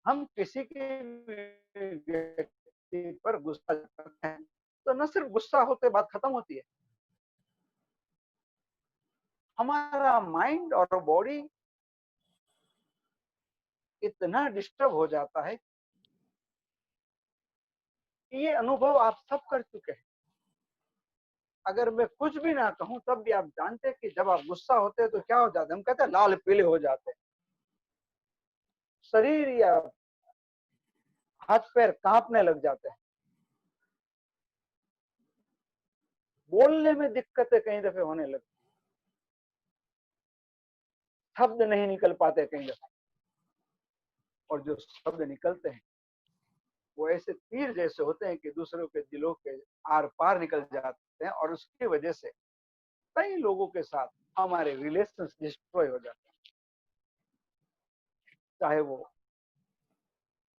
हम किसी के व्यक्ति पर गुस्सा करते हैं तो न सिर्फ गुस्सा होते बात खत्म होती है, हमारा माइंड और बॉडी इतना डिस्टर्ब हो जाता है कि ये अनुभव आप सब कर चुके हैं। अगर मैं कुछ भी ना कहूं तब भी आप जानते हैं कि जब आप गुस्सा होते हैं तो क्या हो जाता है। हम कहते हैं लाल पीले हो जाते हैं, शरीर या हाथ पैर कांपने लग जाते हैं, बोलने में दिक्कतें कई दफे होने लगती, शब्द नहीं निकल पाते कई दफे, और जो शब्द निकलते हैं वो ऐसे तीर जैसे होते हैं कि दूसरों के दिलों के आर पार निकल जाते हैं, और उसकी वजह से कई लोगों के साथ हमारे रिलेशन डिस्ट्रॉय हो जाते हैं, चाहे वो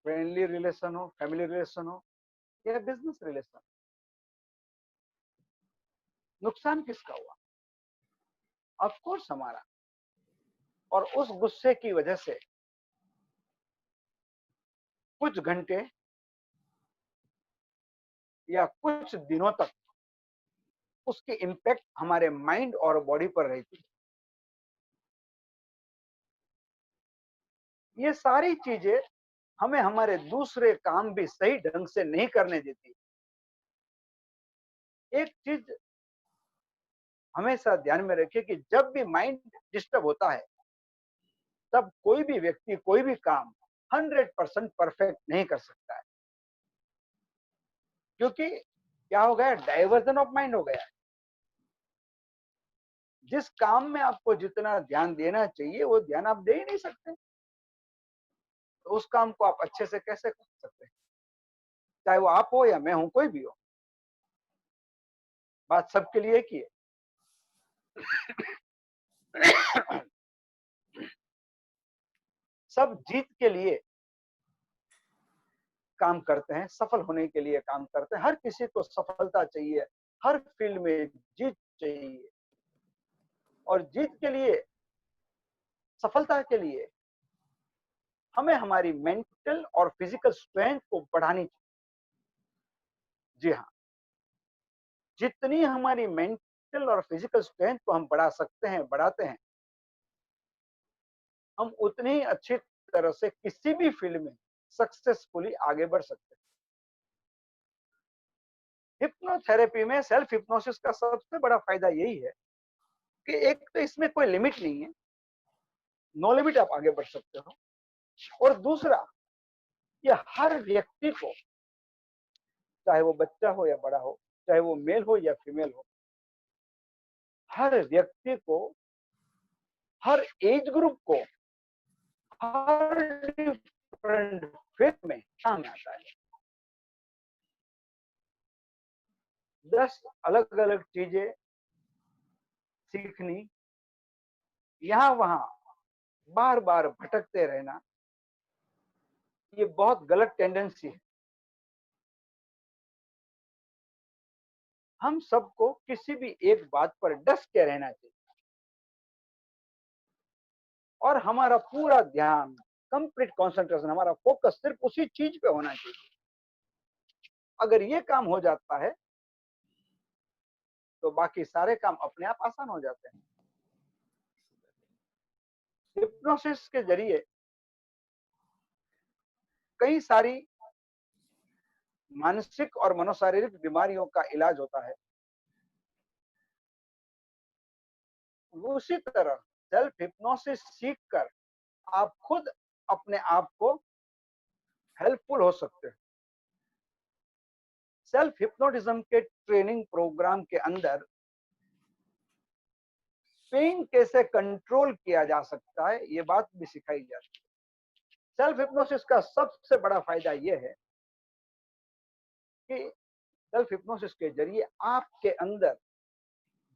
फ्रेंडली रिलेशन हो, फैमिली रिलेशन हो, या बिजनेस रिलेशन। नुकसान किसका हुआ? ऑफ कोर्स हमारा। और उस गुस्से की वजह से कुछ घंटे या कुछ दिनों तक उसकी इम्पैक्ट हमारे माइंड और बॉडी पर रहती है। ये सारी चीजें हमें हमारे दूसरे काम भी सही ढंग से नहीं करने देती। एक चीज हमेशा ध्यान में रखिए कि जब भी माइंड डिस्टर्ब होता है तब कोई भी व्यक्ति कोई भी काम 100% परफेक्ट नहीं कर सकता है, क्योंकि क्या हो गया, डाइवर्जन ऑफ माइंड हो गया है। जिस काम में आपको जितना ध्यान देना चाहिए वो ध्यान आप दे ही नहीं सकते, तो उस काम को आप अच्छे से कैसे कर सकते हैं? चाहे वो आप हो या मैं हूं, कोई भी हो, बात सबके लिए एक ही है। सब जीत के लिए काम करते हैं, सफल होने के लिए काम करते हैं। हर किसी को सफलता चाहिए, हर फील्ड में जीत चाहिए, और जीत के लिए, सफलता के लिए हमें हमारी मेंटल और फिजिकल स्ट्रेंथ को बढ़ानी चाहिए। जी हाँ, जितनी हमारी मेंटल और फिजिकल स्ट्रेंथ को हम बढ़ा सकते हैं, बढ़ाते हैं, हम उतनी ही अच्छी तरह से किसी भी फील्ड में सक्सेसफुली आगे बढ़ सकते हैं। हिप्नोथेरेपी में सेल्फ हिप्नोसिस का सबसे बड़ा फायदा यही है कि एक तो इसमें कोई लिमिट नहीं है, नो लिमिट आप आगे बढ़ सकते हो, और दूसरा ये हर व्यक्ति को, चाहे वो बच्चा हो या बड़ा हो, चाहे वो मेल हो या फीमेल हो, हर व्यक्ति को, हर एज ग्रुप को, हर डिफरेंट फील्ड में काम आता है। 10 अलग अलग चीजें सीखनी, यहाँ वहां बार बार भटकते रहना, ये बहुत गलत टेंडेंसी है। हम सबको किसी भी एक बात पर डस के रहना चाहिए, और हमारा पूरा ध्यान कंप्लीट कंसंट्रेशन, हमारा फोकस सिर्फ उसी चीज पे होना चाहिए। अगर ये काम हो जाता है तो बाकी सारे काम अपने आप आसान हो जाते हैं। हिप्नोसिस के जरिए कई सारी मानसिक और मनोशारीरिक बीमारियों का इलाज होता है। उसी तरह सेल्फ हिप्नोसिस सीखकर आप खुद अपने आप को हेल्पफुल हो सकते हैं। सेल्फ हिप्नोटिज्म के ट्रेनिंग प्रोग्राम के अंदर पेन कैसे कंट्रोल किया जा सकता है, ये बात भी सिखाई जाती है। सेल्फ हिप्नोसिस का सबसे बड़ा फायदा यह है कि सेल्फ हिप्नोसिस के जरिए आपके अंदर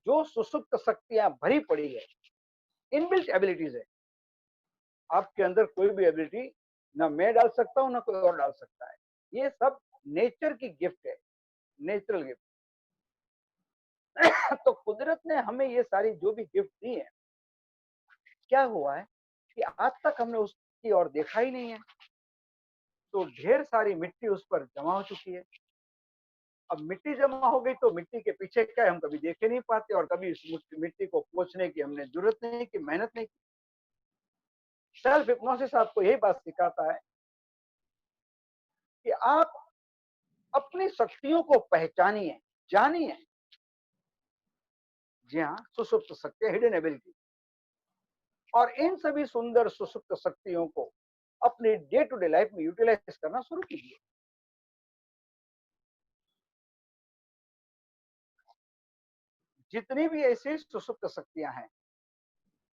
जो सुसुप्त शक्तियां भरी पड़ी है, इनबिल्ट एबिलिटीज है, आपके अंदर कोई भी एबिलिटी ना मैं डाल सकता हूं ना कोई और डाल सकता है। ये सब नेचर की गिफ्ट है, नेचुरल गिफ्ट। तो कुदरत ने हमें ये सारी जो भी गिफ्ट दी है, क्या हुआ है कि आज तक हमने उसकी ओर देखा ही नहीं है। तो ढेर सारी मिट्टी उस पर जमा हो चुकी है। अब मिट्टी जमा हो गई तो मिट्टी के पीछे क्या है हम कभी देख ही नहीं पाते, और कभी इस मिट्टी को पोंछने की हमने जरूरत नहीं की, मेहनत नहीं की। सेल्फ हिप्नोसिस आपको यही बात सिखाता है कि आप अपनी शक्तियों को पहचानिए, जानिए। जी हाँ, सुसुप्त शक्ति, हिडन एबिलिटी, और इन सभी सुंदर सुसुप्त शक्तियों को अपनी डे टू डे लाइफ में यूटिलाइज करना शुरू कीजिए। जितनी भी ऐसी सुसुप्त शक्तियां हैं,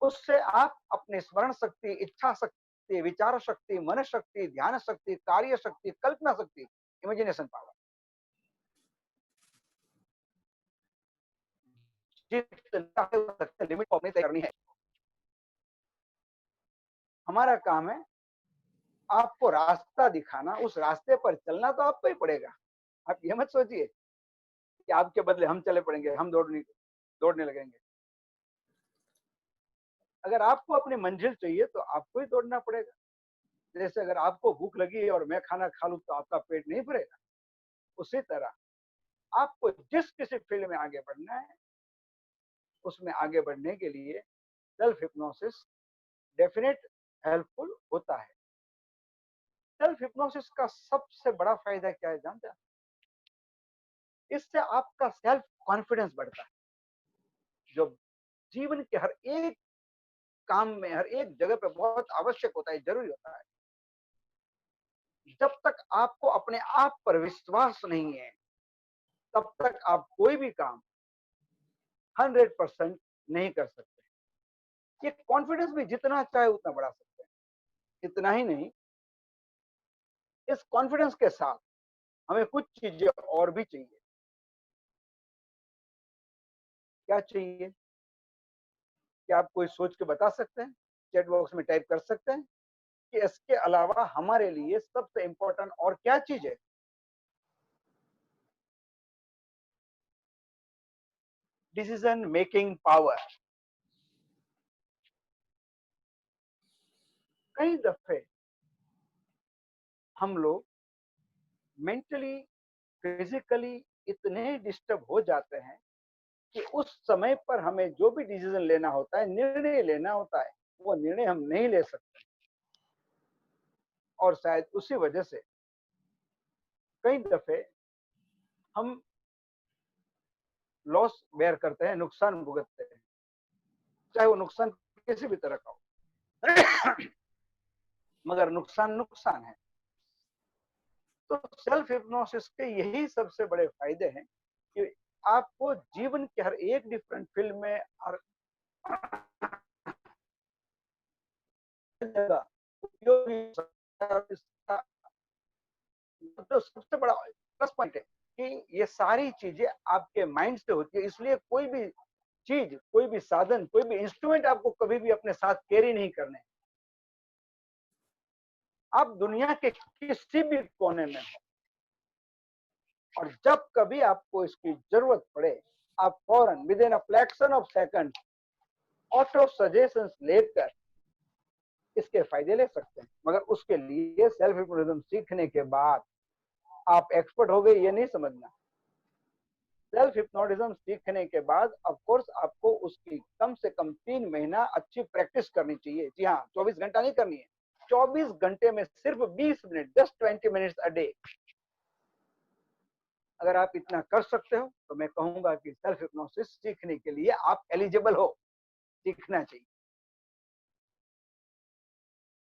उससे आप अपनी स्मरण शक्ति, इच्छा शक्ति, विचार शक्ति, मन शक्ति, ध्यान शक्ति, कार्य शक्ति, कल्पना शक्ति, इमेजिनेशन पावर, जितना लिमिट को अपनी तय करनी है। हमारा काम है आपको रास्ता दिखाना, उस रास्ते पर चलना तो आपको ही पड़ेगा। आप ये मत सोचिए कि आपके बदले हम चले पड़ेंगे, हम दौड़ने लगेंगे। अगर आपको अपनी मंजिल चाहिए तो आपको ही दौड़ना पड़ेगा। जैसे अगर आपको भूख लगी है और मैं खाना खा लूं तो आपका पेट नहीं भरेगा, उसी तरह आपको जिस किसी फील्ड में आगे बढ़ना है, उसमें आगे बढ़ने के लिए सेल्फ हिप्नोसिस डेफिनेट हेल्पफुल होता है। सेल्फ हिप्नोसिस का सबसे बड़ा फायदा क्या है जानते हैं? इससे आपका सेल्फ कॉन्फिडेंस बढ़ता है, जो जीवन के हर एक काम में, हर एक जगह पे बहुत आवश्यक होता है, जरूरी होता है। जब तक आपको अपने आप पर विश्वास नहीं है, तब तक आप कोई भी काम 100% नहीं कर सकते। ये कॉन्फिडेंस भी जितना चाहे उतना बढ़ा सकते हैं। इतना ही नहीं, इस कॉन्फिडेंस के साथ हमें कुछ चीजें और भी चाहिए। क्या चाहिए? क्या आप कोई सोच के बता सकते हैं? चैट बॉक्स में टाइप कर सकते हैं कि इसके अलावा हमारे लिए सबसे इंपॉर्टेंट और क्या चीज है? Decision making power. कई दफे हम लोग मेंटली, फिजिकली इतने डिस्टर्ब हो जाते हैं कि उस समय पर हमें जो भी डिसीजन लेना होता है, निर्णय लेना होता है, वो निर्णय हम नहीं ले सकते। और शायद उसी वजह से कई दफे हम लॉस बेयर करते हैं, नुकसान भुगतते हैं, चाहे वो नुकसान किसी भी तरह का हो। मगर नुकसान नुकसान है। तो सेल्फ हिप्नोसिस के यही सबसे बड़े फायदे हैं कि आपको जीवन के हर एक डिफरेंट फील्ड में, हर जगह उपयोगी। जो सबसे बड़ा प्लस पॉइंट है कि ये सारी चीजें आपके माइंड से होती है, इसलिए कोई भी चीज, कोई भी साधन, कोई भी इंस्ट्रूमेंट आपको कभी भी अपने साथ कैरी नहीं करने। आप दुनिया के किसी भी कोने में हो और जब कभी आपको इसकी जरूरत पड़े, आप फौरन with in a fraction of second auto suggestions लेकर इसके फायदे ले सकते हैं। मगर उसके लिए सेल्फ हिप्नोटिज्म सीखने के बाद आप एक्सपर्ट हो गए ये नहीं समझना। सेल्फ हिप्नोटिज्म सीखने के बाद ऑफ कोर्स आपको उसकी कम से कम 3 महीना अच्छी प्रैक्टिस करनी चाहिए। जी हाँ, 24 घंटा नहीं करनी है, 24 घंटे में सिर्फ 20 minute, just 20 minutes a day. अगर आप इतना कर सकते हो तो मैं कहूंगा कि सेल्फ हिप्नोसिस सीखने के लिए आप एलिजिबल हो, सीखना चाहिए।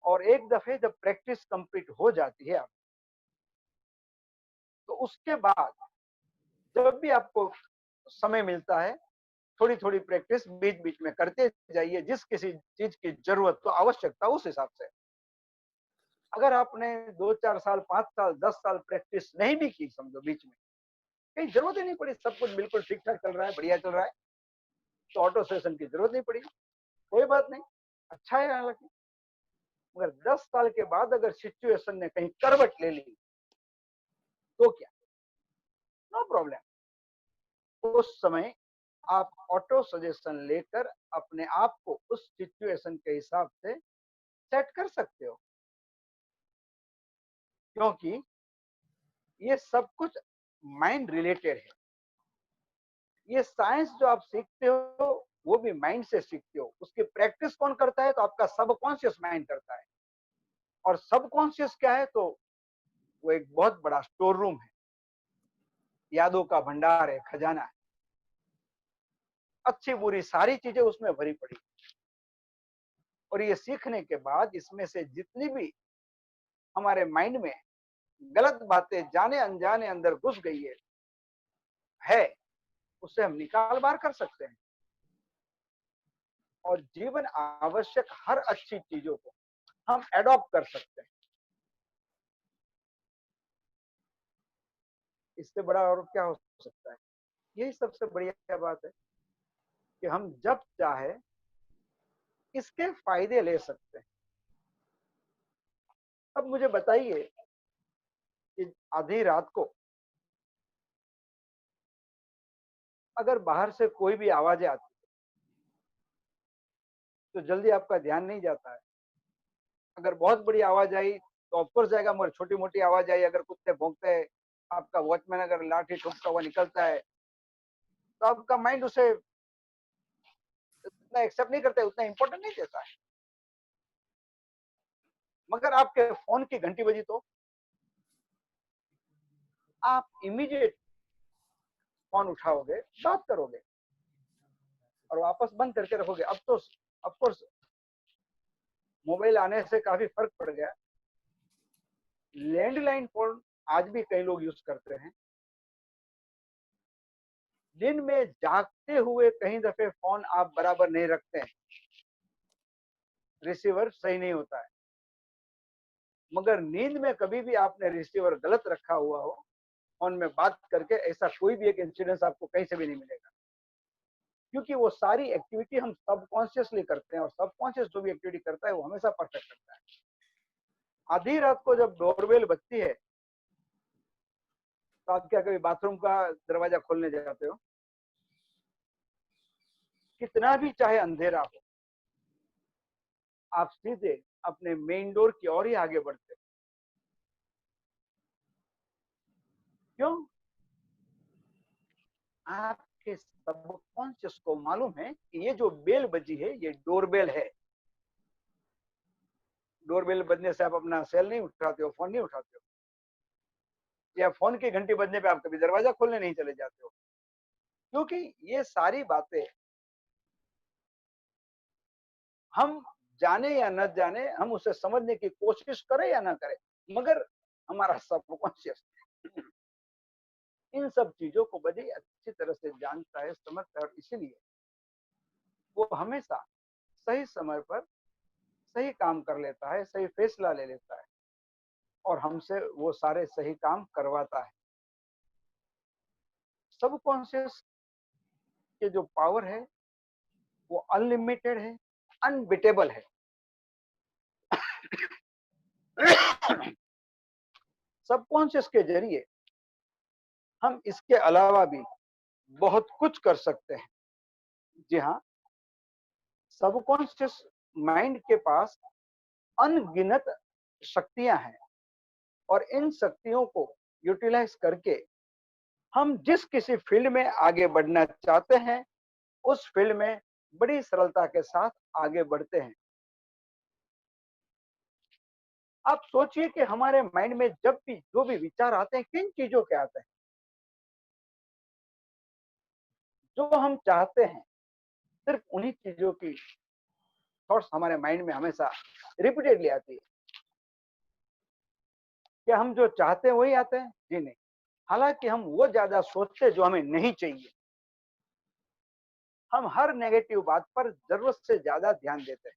और एक दफे जब प्रैक्टिस कंप्लीट हो जाती है आप, तो उसके बाद जब भी आपको समय मिलता है, थोड़ी थोड़ी प्रैक्टिस बीच बीच में करते जाइए, जिस किसी चीज की जरूरत तो आवश्यकता उस हिसाब से। अगर आपने 2-4 साल, 5 साल, 10 साल प्रैक्टिस नहीं भी की, समझो बीच में कहीं जरूरत ही नहीं पड़ी, सब कुछ बिल्कुल ठीक ठाक चल रहा है, बढ़िया चल रहा है, तो ऑटो सेशन की जरूरत नहीं पड़ी, कोई बात नहीं, अच्छा है। हालांकि मगर 10 साल के बाद अगर सिचुएशन ने कहीं करवट ले ली तो क्या, नो प्रॉब्लम। उस समय आप ऑटो सजेशन लेकर अपने आप को उस सिचुएशन के हिसाब से सेट कर सकते हो, क्योंकि ये सब कुछ माइंड रिलेटेड है। ये साइंस जो आप सीखते हो वो भी माइंड से सीखते हो। उसकी प्रैक्टिस कौन करता है? तो आपका सबकॉन्शियस माइंड करता है। और सबकॉन्शियस क्या है? तो वो एक बहुत बड़ा स्टोर रूम है, यादों का भंडार है, खजाना है, अच्छी बुरी सारी चीजें उसमें भरी पड़ी। और ये सीखने के बाद इसमें से जितनी भी हमारे माइंड में गलत बातें जाने अनजाने अंदर घुस गई है उससे हम निकाल बाहर कर सकते हैं। और जीवन आवश्यक हर अच्छी चीजों को हम एडॉप्ट कर सकते हैं। इससे बड़ा और क्या हो सकता है? यही सबसे बढ़िया बात है कि हम जब चाहे इसके फायदे ले सकते हैं। अब मुझे बताइए कि आधी रात को अगर बाहर से कोई भी आवाजें आती तो जल्दी आपका ध्यान नहीं जाता है। अगर बहुत बड़ी आवाज आई तो ऑफकोर्स जाएगा, मगर छोटी मोटी आवाज आई, अगर कुत्ते भौंकते हैं, आपका वॉचमैन अगर लाठी ठोकता हुआ निकलता है, तो आपका माइंड उसे उतना एक्सेप्ट नहीं करता है, उतना इंपॉर्टेंट नहीं देता है। मगर आपके फोन की घंटी बजी तो आप इमीडिएट फोन उठाओगे, बात करोगे और वापस बंद करके रखोगे। अब तो ऑफकोर्स मोबाइल आने से काफी फर्क पड़ गया। लैंडलाइन फोन आज भी कई लोग यूज करते हैं। दिन में जागते हुए कहीं दफे फोन आप बराबर नहीं रखते हैं, रिसीवर सही नहीं होता है। मगर नींद में कभी भी आपने रिसीवर गलत रखा हुआ हो, फोन में बात करके, ऐसा कोई भी एक इंसिडेंस आपको कहीं से भी नहीं मिलेगा। क्योंकि वो सारी एक्टिविटी हम सबकॉन्शियसली करते हैं, और सबकॉन्शियस जो भी एक्टिविटी करता है वो हमेशा परफेक्ट करता है। आधी रात को जब डोरबेल बजती है तो आप क्या कभी बाथरूम का दरवाजा खोलने जाते हो? कितना भी चाहे अंधेरा हो, आप सीधे अपने मेन डोर की ओर ही आगे बढ़ते। क्यों? आपके सबकॉन्शियस को मालूम है कि ये जो बेल बजी है ये डोरबेल है। डोरबेल बजने से आप अपना सेल नहीं उठाते हो, फोन नहीं उठाते हो, या फोन की घंटी बजने पे आप कभी दरवाजा खोलने नहीं चले जाते हो। क्योंकि ये सारी बातें हम जाने या न जाने, हम उसे समझने की कोशिश करें या ना करें, मगर हमारा सबकॉन्शियस इन सब चीजों को बड़ी अच्छी तरह से जानता है, समझता है, और इसीलिए वो हमेशा सही समय पर सही काम कर लेता है, सही फैसला ले लेता है, और हमसे वो सारे सही काम करवाता है। सबकॉन्शियस के जो पावर है वो अनलिमिटेड है, अनबिटेबल है। सबकॉन्शियस के जरिए हम इसके अलावा भी बहुत कुछ कर सकते हैं। जी हाँ, सबकॉन्शियस माइंड के पास अनगिनत शक्तियां हैं और इन शक्तियों को यूटिलाइज करके हम जिस किसी फील्ड में आगे बढ़ना चाहते हैं उस फील्ड में बड़ी सरलता के साथ आगे बढ़ते हैं। आप सोचिए कि हमारे माइंड में जब भी जो भी विचार आते हैं किन चीजों के आते हैं, जो हम चाहते हैं सिर्फ उन्हीं चीजों की थॉट्स हमारे माइंड में हमेशा रिपीटेडली आती है। क्या हम जो चाहते हैं वही आते हैं? जी नहीं। हालांकि हम वो ज्यादा सोचते हैं जो हमें नहीं चाहिए। हम हर नेगेटिव बात पर जरूरत से ज्यादा ध्यान देते हैं।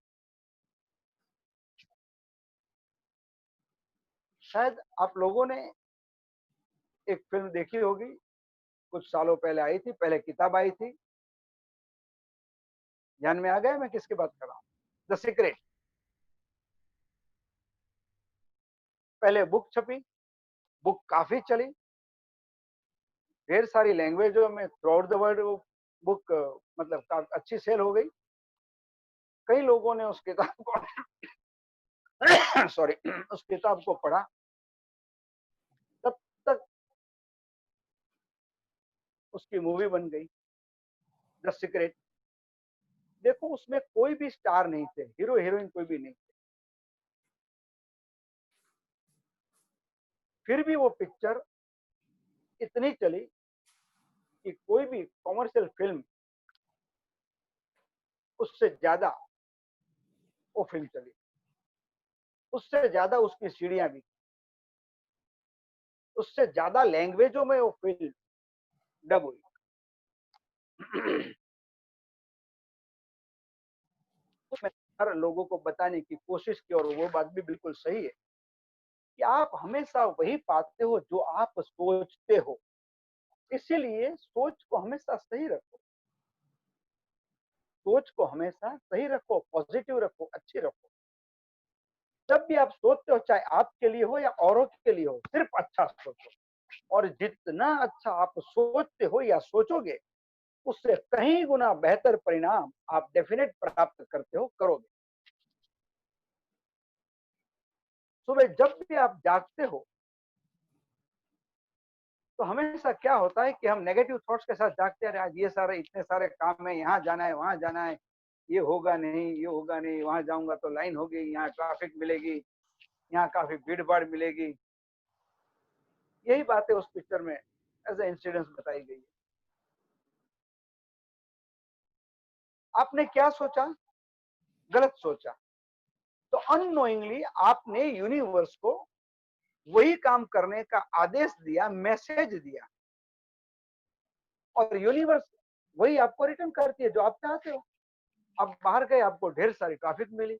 शायद आप लोगों ने एक फिल्म देखी होगी, कुछ सालों पहले आई थी, पहले किताब आई थी। ध्यान में आ गया मैं किसकी बात कर रहा हूं? The secret. पहले बुक छपी, बुक काफी चली, ढेर सारी लैंग्वेजों में थ्रू आउट द वर्ल्ड वो बुक मतलब अच्छी सेल हो गई। कई लोगों ने उस किताब को सॉरी उस किताब को पढ़ा। तब तक उसकी मूवी बन गई द सीक्रेट। देखो उसमें कोई भी स्टार नहीं थे, हीरो हीरोइन कोई भी नहीं थे, फिर भी वो पिक्चर इतनी चली कि कोई भी कॉमर्शियल फिल्म उससे ज्यादा वो फिल्म चली, उससे ज्यादा उसकी सीढ़ियां भी, उससे ज्यादा लैंग्वेजों में वो फिल्म डब हुई। उसमें हर लोगों को बताने की कोशिश की और वो बात भी बिल्कुल सही है कि आप हमेशा वही पाते हो जो आप सोचते हो। इसीलिए सोच को हमेशा सही रखो, सोच को हमेशा सही रखो, पॉजिटिव रखो, अच्छी रखो। जब भी आप सोचते हो, चाहे आपके लिए हो या औरों के लिए हो, सिर्फ अच्छा सोचो। और जितना अच्छा आप सोचते हो या सोचोगे उससे कहीं गुना बेहतर परिणाम आप डेफिनेट प्राप्त करते हो, करोगे। सुबह जब भी आप जागते हो तो हमेशा क्या होता है कि हम नेगेटिव थॉट्स के साथ जागते हैं, आज ये सारे इतने सारे काम है, यहाँ जाना है, वहां जाना है, ये होगा नहीं, ये होगा नहीं, वहां जाऊंगा तो लाइन होगी, यहाँ ट्रैफिक मिलेगी, यहाँ काफी भीड़ भाड़ मिलेगी। यही बातें उस पिक्चर में एज ए इंसिडेंस बताई गई है। आपने क्या सोचा? गलत सोचा, तो अननोइंगली आपने यूनिवर्स को वही काम करने का आदेश दिया, मैसेज दिया, और यूनिवर्स वही आपको रिटर्न करती है जो आप चाहते हो। अब बाहर गए, आपको ढेर सारी ट्रैफिक मिली,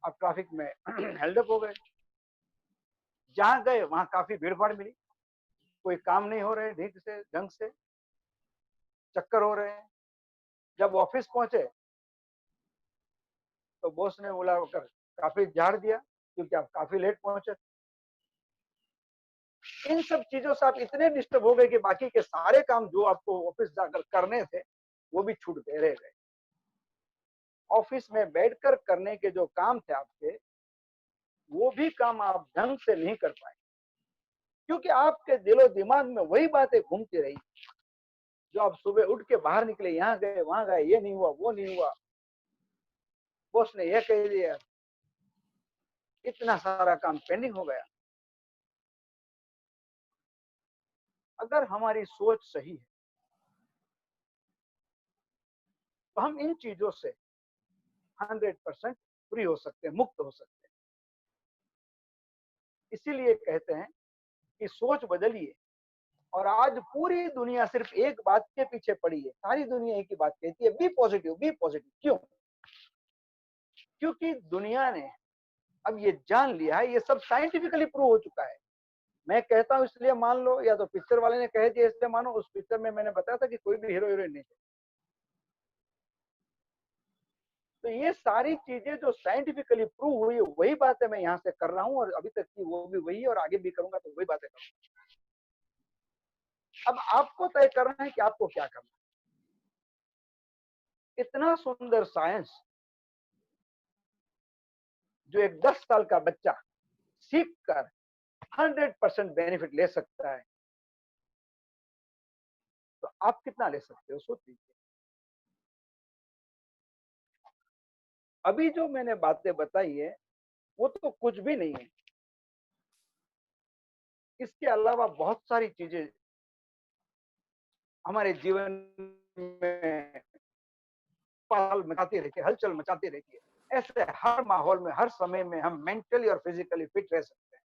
आप ट्रैफिक में हेल्डअप हो गए। जहां गए वहां काफी भीड़ भाड़ मिली, कोई काम नहीं हो रहे ठीक से, ढंग से, चक्कर हो रहे हैं। जब ऑफिस पहुंचे तो बॉस ने बुलाकर काफी झाड़ दिया क्योंकि आप काफी लेट पहुंचे। इन सब चीजों से आप इतने डिस्टर्ब हो गए कि बाकी के सारे काम जो आपको ऑफिस जाकर करने थे वो भी छूट गए, रह गए। ऑफिस में बैठकर करने के जो काम थे आपके, वो भी काम आप ढंग से नहीं कर पाए क्योंकि आपके दिलो दिमाग में वही बातें घूमती रही जो आप सुबह उठ के बाहर निकले, यहाँ गए वहां गए, ये नहीं हुआ, वो नहीं हुआ, बॉस ने यह कह दिया, इतना सारा काम पेंडिंग हो गया। अगर हमारी सोच सही है तो हम इन चीजों से 100% फ्री हो सकते हैं, मुक्त हो सकते हैं। इसीलिए कहते हैं कि सोच बदलिए। और आज पूरी दुनिया सिर्फ एक बात के पीछे पड़ी है, सारी दुनिया एक ही बात कहती है, बी पॉजिटिव, बी पॉजिटिव। क्यों? क्योंकि दुनिया ने अब ये जान लिया है, ये सब साइंटिफिकली प्रूव हो चुका है। मैं कहता हूं इसलिए मान लो, या तो पिक्चर वाले ने कह दिया इसलिए मानो। उस पिक्चर में मैंने बताया था कि कोई भी हीरो हीरोइन नहीं थे। तो ये सारी चीजें जो साइंटिफिकली प्रूव हुई है वही बातें मैं यहाँ से कर रहा हूँ, और अभी तक की वो भी वही, और आगे भी करूंगा तो वही बातें करूंगा। अब आपको तय करना है कि आपको क्या करना है। इतना सुंदर साइंस जो एक 10 साल का बच्चा सीख कर 100% बेनिफिट ले सकता है, तो आप कितना ले सकते हो सोच लीजिए। अभी जो मैंने बातें बताई है वो तो कुछ भी नहीं है, इसके अलावा बहुत सारी चीजें हमारे जीवन में पल मचाती रहती है, हलचल मचाती रहती है। ऐसे हर माहौल में, हर समय में हम मेंटली और फिजिकली फिट रह सकते हैं।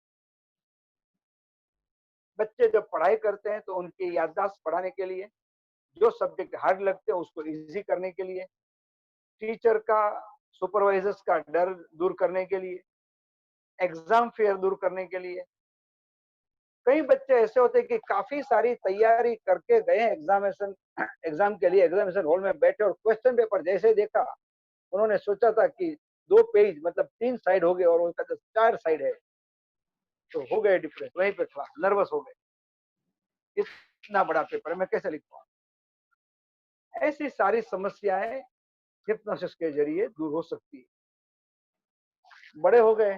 बच्चे जब पढ़ाई करते हैं तो उनकी याददाश्त बढ़ाने के लिए, जो सब्जेक्ट हार्ड लगते हैं उसको इजी करने के लिए, टीचर का, सुपरवाइजर्स का डर दूर करने के लिए, एग्जाम फेयर दूर करने के लिए। कई बच्चे ऐसे होते हैं कि काफी सारी तैयारी करके गए एग्जाम के लिए, एग्जामिनेशन हॉल में बैठे और क्वेश्चन पेपर जैसे देखा, उन्होंने सोचा था कि 2 पेज मतलब 3 साइड हो गए और उनका तो 4 साइड है, तो हो गए डिप्रेस, वहीं पे थोड़ा नर्वस हो गए, इतना बड़ा पेपर मैं कैसे लिख पाऊँ। ऐसी सारी समस्याएं हिप्नोसिस के जरिए दूर हो सकती है। बड़े हो गए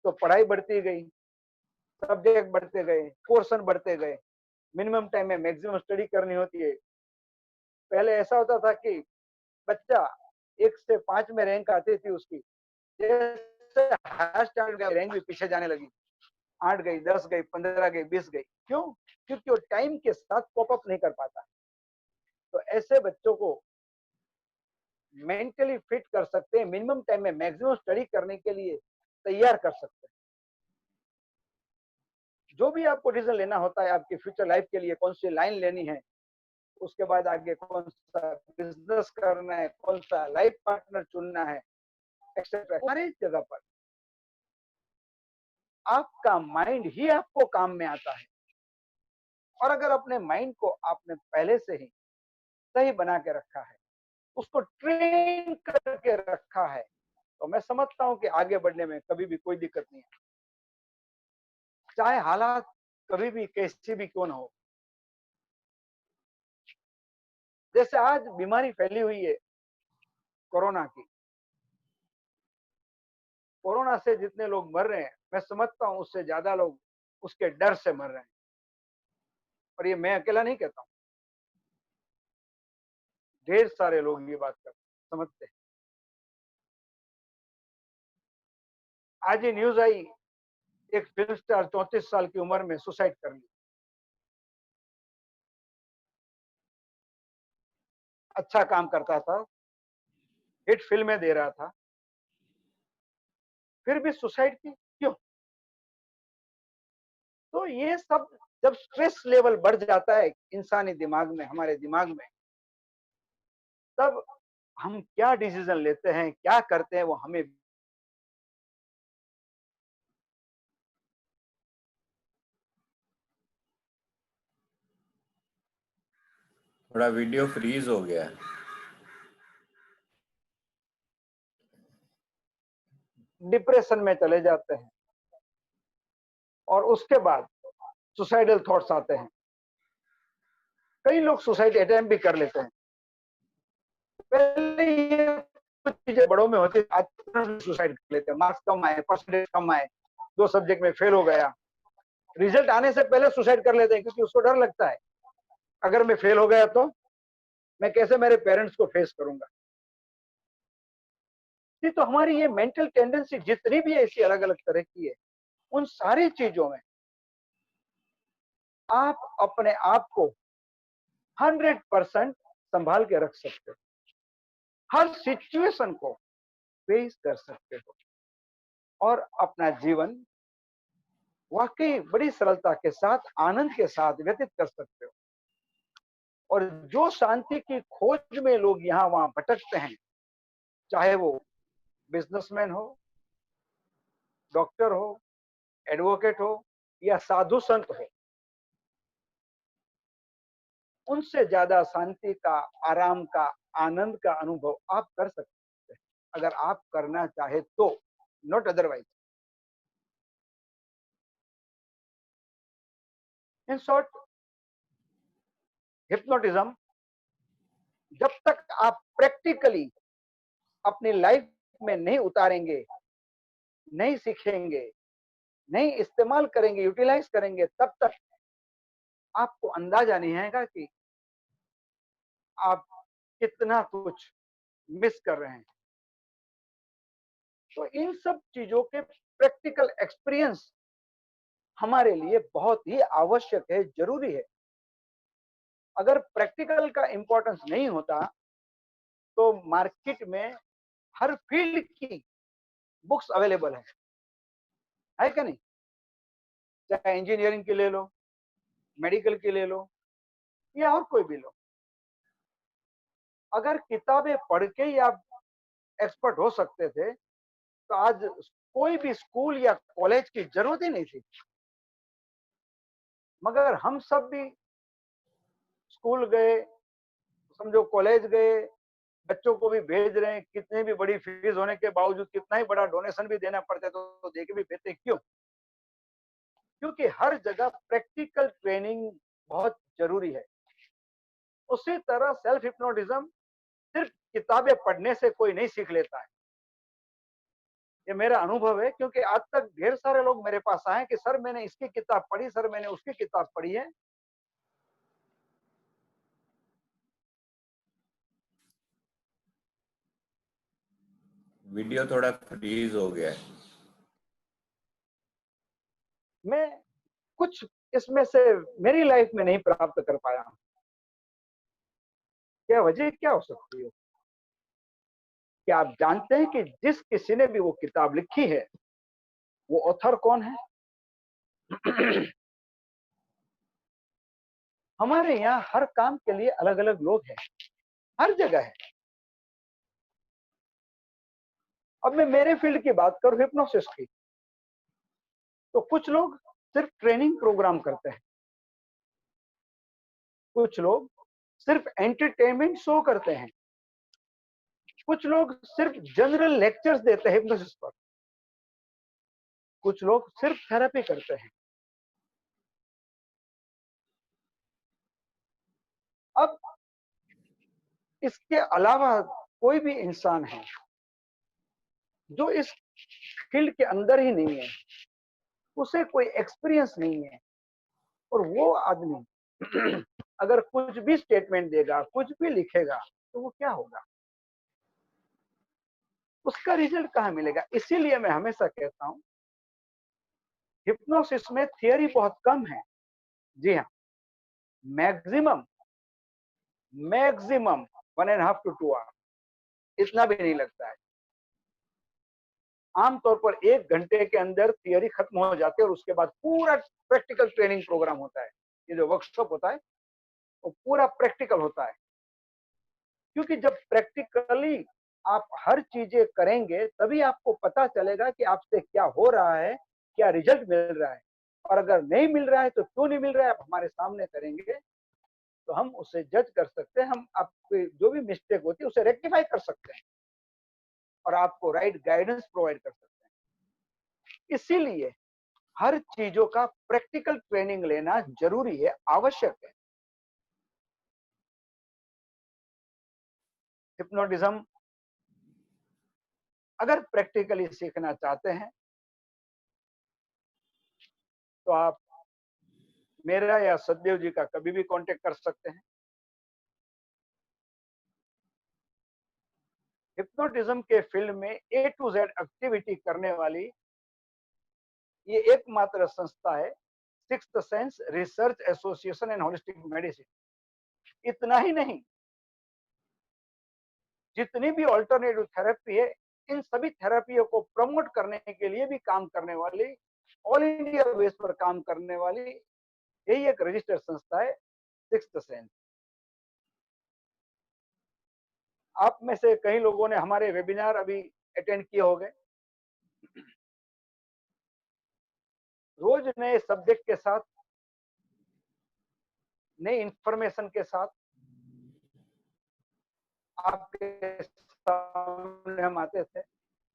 तो पढ़ाई बढ़ती गई, सब्जेक्ट बढ़ते गए, पोर्शन बढ़ते गए, मिनिमम टाइम में मैक्सिमम स्टडी करनी होती है। पहले ऐसा होता था कि बच्चा 1 से 5 में रैंक आती थी उसकी, जैसे हायर स्टैंडर्ड का रैंक भी पीछे जाने लगी, 8 गई, 10 गई, 15 गई, 20 गई। क्यों? क्योंकि वो टाइम के साथ कॉप अप नहीं कर पाता। तो ऐसे बच्चों को मेंटली फिट कर सकते हैं, मिनिमम टाइम में मैक्सिमम स्टडी करने के लिए तैयार कर सकते हैं। जो भी आपको डिसीजन लेना होता है आपकी फ्यूचर लाइफ के लिए, कौन सी लाइन लेनी है, उसके बाद आगे कौन सा बिजनेस करना है, कौन सा लाइफ पार्टनर चुनना है, एक्सेट्रा, सारी जगह पर आपका माइंड ही आपको काम में आता है। और अगर अपने माइंड को आपने पहले से ही सही बना के रखा है, उसको ट्रेन करके रखा है, तो मैं समझता हूं कि आगे बढ़ने में कभी भी कोई दिक्कत नहीं है, चाहे हालात कभी भी कैसी भी क्यों ना हो। जैसे आज बीमारी फैली हुई है कोरोना की, कोरोना से जितने लोग मर रहे हैं, मैं समझता हूं उससे ज्यादा लोग उसके डर से मर रहे हैं। और ये मैं अकेला नहीं कहता हूं, ढेर सारे लोग ये बात कर समझते हैं। आज ये न्यूज आई, एक फिल्म स्टार 34 साल की उम्र में सुसाइड कर ली। अच्छा काम करता था, हिट फिल्में दे रहा था, फिर भी सुसाइड की क्यों? तो ये सब जब स्ट्रेस लेवल बढ़ जाता है इंसानी दिमाग में, हमारे दिमाग में, तब हम क्या डिसीजन लेते हैं, क्या करते हैं, वो हमें थोड़ा वीडियो फ्रीज हो गया। डिप्रेशन में चले जाते हैं और उसके बाद सुसाइडल थॉट्स आते हैं। कई लोग सुसाइड अटेम्प्ट भी कर लेते हैं। पहले ये कुछ चीजें बड़ों में होती, आज सुसाइड कर लेते हैं, मार्क्स कम आए, परसेंटेज कम आए, 2 सब्जेक्ट में फेल हो गया, रिजल्ट आने से पहले सुसाइड कर लेते हैं, क्योंकि उसको डर लगता है अगर मैं फेल हो गया तो मैं कैसे मेरे पेरेंट्स को फेस करूंगा। तो हमारी ये मेंटल टेंडेंसी जितनी भी ऐसी अलग अलग तरह की है, उन सारी चीजों में आप अपने आप को 100% संभाल के रख सकते हो, हर सिचुएशन को फेस कर सकते हो और अपना जीवन वाकई बड़ी सरलता के साथ, आनंद के साथ व्यतीत कर सकते हो। और जो शांति की खोज में लोग यहाँ वहां भटकते हैं, चाहे वो बिजनेसमैन हो, डॉक्टर हो, एडवोकेट हो या साधु संत हो, उनसे ज्यादा शांति का, आराम का, आनंद का अनुभव आप कर सकते हैं अगर आप करना चाहे तो, not otherwise. In short, hypnotism जब तक आप प्रैक्टिकली अपनी लाइफ में नहीं उतारेंगे, नहीं सीखेंगे, नहीं इस्तेमाल करेंगे, यूटिलाइज करेंगे, तब तक आपको अंदाजा नहीं आएगा कि आप कितना कुछ मिस कर रहे हैं। तो इन सब चीजों के प्रैक्टिकल एक्सपीरियंस हमारे लिए बहुत ही आवश्यक है, जरूरी है। अगर प्रैक्टिकल का इंपॉर्टेंस नहीं होता तो मार्केट में हर फील्ड की बुक्स अवेलेबल है क्या नहीं? चाहे इंजीनियरिंग की ले लो, मेडिकल की ले लो, या और कोई भी लो। अगर किताबें पढ़ के ही आप एक्सपर्ट हो सकते थे तो आज कोई भी स्कूल या कॉलेज की जरूरत ही नहीं थी। मगर हम सब भी स्कूल गए, समझो कॉलेज गए, बच्चों को भी भेज रहे हैं, कितनी भी बड़ी फीस होने के बावजूद, कितना ही बड़ा डोनेशन भी देना पड़ता है तो दे के भी भेजते। क्यों? क्योंकि हर जगह प्रैक्टिकल ट्रेनिंग बहुत जरूरी है। उसी तरह सेल्फ हिप्नोटिज्म सिर्फ किताबें पढ़ने से कोई नहीं सीख लेता है। ये मेरा अनुभव है, क्योंकि आज तक ढेर सारे लोग मेरे पास आए कि सर मैंने इसकी किताब पढ़ी, सर मैंने उसकी किताब पढ़ी है। वीडियो थोड़ा फ्रीज हो गया है। मैं कुछ इसमें से मेरी लाइफ में नहीं प्राप्त कर पाया। क्या वजह क्या हो सकती है? क्या आप जानते हैं कि जिस किसी ने भी वो किताब लिखी है वो ऑथर कौन है? हमारे यहाँ हर काम के लिए अलग अलग लोग हैं, हर जगह है। अब मैं मेरे फील्ड की बात करूं, हिप्नोसिस की, तो कुछ लोग सिर्फ ट्रेनिंग प्रोग्राम करते हैं, कुछ लोग सिर्फ एंटरटेनमेंट शो करते हैं, कुछ लोग सिर्फ जनरल लेक्चर्स देते हैं हिप्नोसिस पर, कुछ लोग सिर्फ थेरेपी करते हैं। अब इसके अलावा कोई भी इंसान है जो इस फील्ड के अंदर ही नहीं है, उसे कोई एक्सपीरियंस नहीं है, और वो आदमी अगर कुछ भी स्टेटमेंट देगा, कुछ भी लिखेगा, तो वो क्या होगा? उसका रिजल्ट कहाँ मिलेगा? इसीलिए मैं हमेशा कहता हूं हिप्नोसिस में थियरी बहुत कम है। जी हाँ, मैक्सिमम मैक्सिमम 1.5 to 2 आवर, इतना भी नहीं लगता है। आमतौर पर 1 घंटे के अंदर थियरी खत्म हो जाती है और उसके बाद पूरा प्रैक्टिकल ट्रेनिंग प्रोग्राम होता है। ये जो वर्कशॉप होता है वो पूरा प्रैक्टिकल होता है, क्योंकि जब प्रैक्टिकली आप हर चीजें करेंगे तभी आपको पता चलेगा कि आपसे क्या हो रहा है, क्या रिजल्ट मिल रहा है। और अगर नहीं मिल रहा है तो क्यों नहीं मिल रहा है, आप हमारे सामने करेंगे तो हम उसे जज कर सकते हैं, हम आपकी जो भी मिस्टेक होती है उसे रेक्टिफाई कर सकते हैं और आपको राइट गाइडेंस प्रोवाइड कर सकते हैं। इसीलिए हर चीजों का प्रैक्टिकल ट्रेनिंग लेना जरूरी है, आवश्यक है। हिप्नोटिज्म अगर प्रैक्टिकली सीखना चाहते हैं तो आप मेरा या सतदेव जी का कभी भी कांटेक्ट कर सकते हैं। हिप्नोटिज्म के फील्ड में A to Z एक्टिविटी करने वाली ये एकमात्र संस्था है, sixth sense research association and holistic medicine. इतना ही नहीं, जितनी भी ऑल्टरनेटिव थेरेपी है, इन सभी थेरेपियों को प्रमोट करने के लिए भी काम करने वाली, ऑल इंडिया बेस पर काम करने वाली यही एक रजिस्टर्ड संस्था है, सिक्स्थ सेंस। आप में से कई लोगों ने हमारे वेबिनार अभी अटेंड किए होंगे। रोज नए सब्जेक्ट के साथ, नई इंफॉर्मेशन के साथ आपके सामने हम आते थे,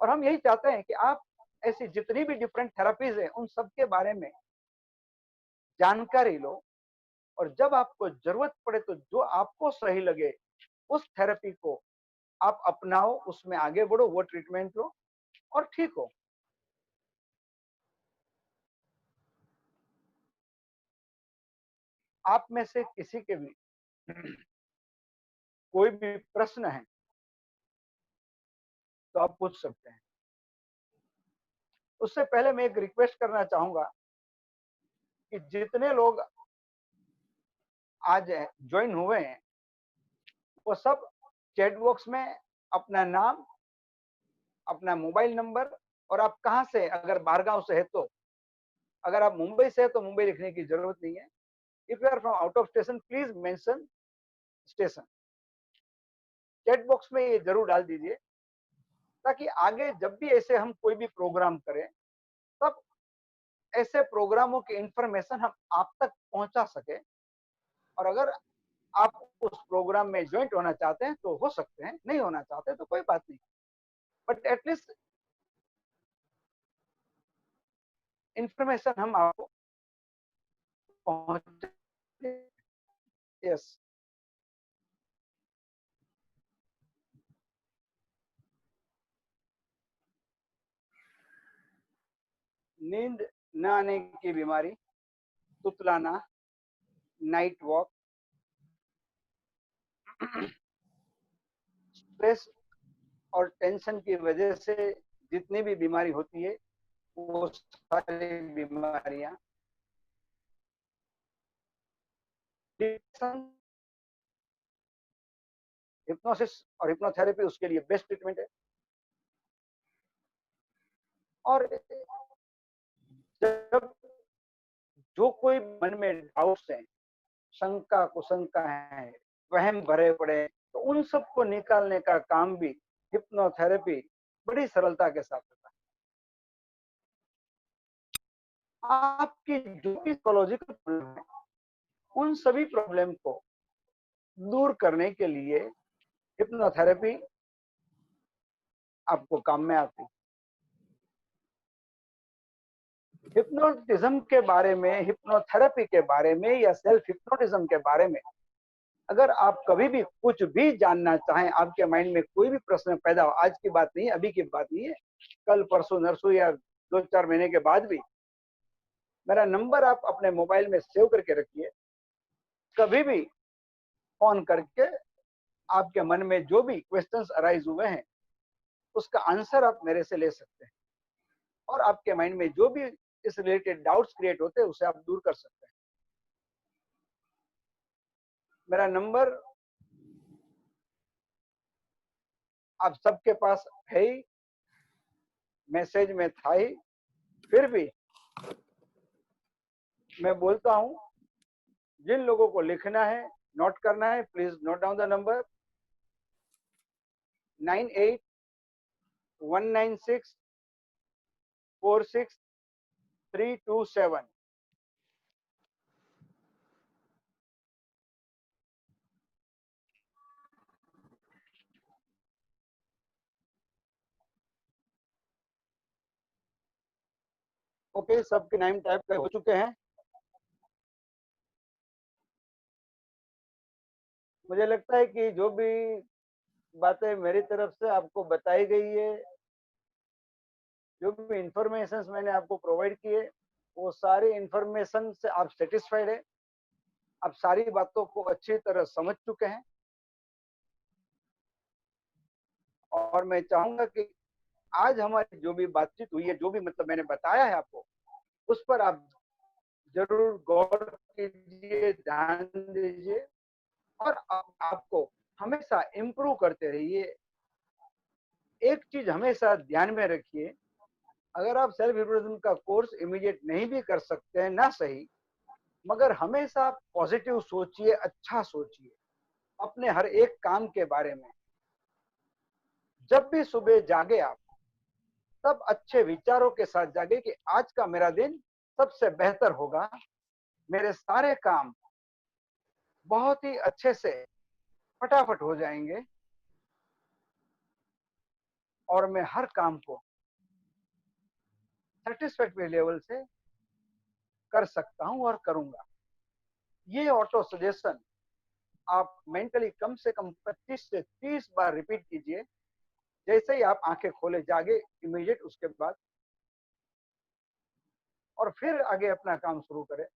और हम यही चाहते हैं कि आप ऐसी जितनी भी डिफरेंट थेरापीज हैं उन सब के बारे में जानकारी लो, और जब आपको जरूरत पड़े तो जो आपको सही लगे उस थेरेपी को आप अपनाओ, उसमें आगे बढ़ो, वो ट्रीटमेंट लो और ठीक हो। आप में से किसी के भी कोई भी प्रश्न है तो आप पूछ सकते हैं। उससे पहले मैं एक रिक्वेस्ट करना चाहूंगा कि जितने लोग आज ज्वाइन हुए हैं वो सब चैट बॉक्स में अपना नाम, अपना मोबाइल नंबर और आप कहाँ से, अगर बाहरगांव से है तो, अगर आप मुंबई से है तो मुंबई लिखने की जरूरत नहीं है। If you are from out of station please mention station. Chat box में ये जरूर डाल दीजिए ताकि आगे जब भी ऐसे हम कोई भी प्रोग्राम करें तब ऐसे प्रोग्रामों की इंफॉर्मेशन हम आप तक पहुंचा सके। और अगर आप उस प्रोग्राम में ज्वाइंट होना चाहते हैं तो हो सकते हैं, नहीं होना चाहते तो कोई बात नहीं, बट एटलीस्ट इंफॉर्मेशन हम आपको पहुंचे। यस, नींद न आने की बीमारी, तुतलाना, नाइट वॉक, स्ट्रेस और टेंशन की वजह से जितनी भी बीमारी होती है वो सारी बीमारियां, हिप्नोसिस और हिप्नोथेरेपी उसके लिए बेस्ट ट्रीटमेंट है। और जब जो कोई मन में डाउट्स हैं, शंका कुशंका है, वहम भरे पड़े, तो उन सबको निकालने का काम भी हिप्नोथेरेपी बड़ी सरलता के साथ होता है। आपकी जो भी साइकोलॉजिकल प्रॉब्लम है उन सभी प्रॉब्लम को दूर करने के लिए हिप्नोथेरेपी आपको काम में आती है। हिप्नोटिज्म के बारे में, हिप्नोथेरेपी के बारे में या सेल्फ हिप्नोटिज्म के बारे में अगर आप कभी भी कुछ भी जानना चाहें, आपके माइंड में कोई भी प्रश्न पैदा हो, आज की बात नहीं है, अभी की बात नहीं है, कल परसों नरसों या 2-4 महीने के बाद भी, मेरा नंबर आप अपने मोबाइल में सेव करके रखिए। कभी भी फोन करके आपके मन में जो भी क्वेश्चंस अराइज हुए हैं उसका आंसर आप मेरे से ले सकते हैं और आपके माइंड में जो भी इस रिलेटेड डाउट्स क्रिएट होते हैं उसे आप दूर कर सकते हैं। मेरा नंबर आप सबके पास है ही, मैसेज में था ही, फिर भी मैं बोलता हूं, जिन लोगों को लिखना है, नोट करना है, please note down the number 9819646327। Okay, सबके नाम टाइप हो चुके हैं। मुझे लगता है कि जो भी बातें मेरी तरफ से आपको बताई गई है, जो भी इंफॉर्मेशन मैंने आपको प्रोवाइड किए, वो सारी इंफॉर्मेशन से आप सेटिस्फाइड है, आप सारी बातों को अच्छी तरह समझ चुके हैं। और मैं चाहूंगा कि आज हमारी जो भी बातचीत हुई है, जो भी मतलब मैंने बताया है आपको, उस पर आप जरूर गौर कीजिए, ध्यान दीजिए और आपको हमेशा इम्प्रूव करते रहिए। एक चीज हमेशा ध्यान में रखिए, अगर आप सेल्फ हिप्नोटिज्म का कोर्स इमीडिएट नहीं भी कर सकते हैं ना सही, मगर हमेशा पॉजिटिव सोचिए, अच्छा सोचिए अपने हर एक काम के बारे में। जब भी सुबह जागे आप, तब अच्छे विचारों के साथ जागे कि आज का मेरा दिन सबसे बेहतर होगा, मेरे सारे काम बहुत ही अच्छे से फटाफट हो जाएंगे और मैं हर काम को सेटिस्फैक्टरी लेवल से कर सकता हूं और करूंगा। ये ऑटो सजेशन आप मेंटली कम से कम 25 से 30 बार रिपीट कीजिए, जैसे ही आप आंखें खोले जागे इमीडिएट उसके बाद, और फिर आगे अपना काम शुरू करें।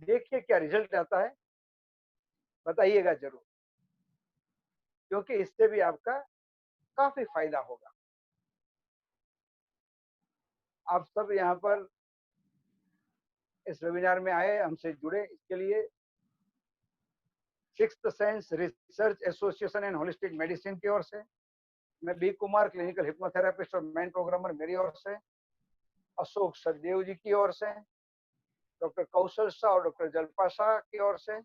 देखिए क्या रिजल्ट आता है, बताइएगा जरूर, क्योंकि इससे भी आपका काफी फायदा होगा। आप सब यहाँ पर इस वेबिनार में आए, हमसे जुड़े, इसके लिए sixth sense research association and holistic medicine की ओर से, मैं बी कुमार, क्लिनिकल हिप्नोथेरेपिस्ट और मैन प्रोग्रामर, मेरी ओर से, अशोक सचदेव जी की ओर से, डॉक्टर कौशल शाह और डॉक्टर जल्पा शाह की ओर से,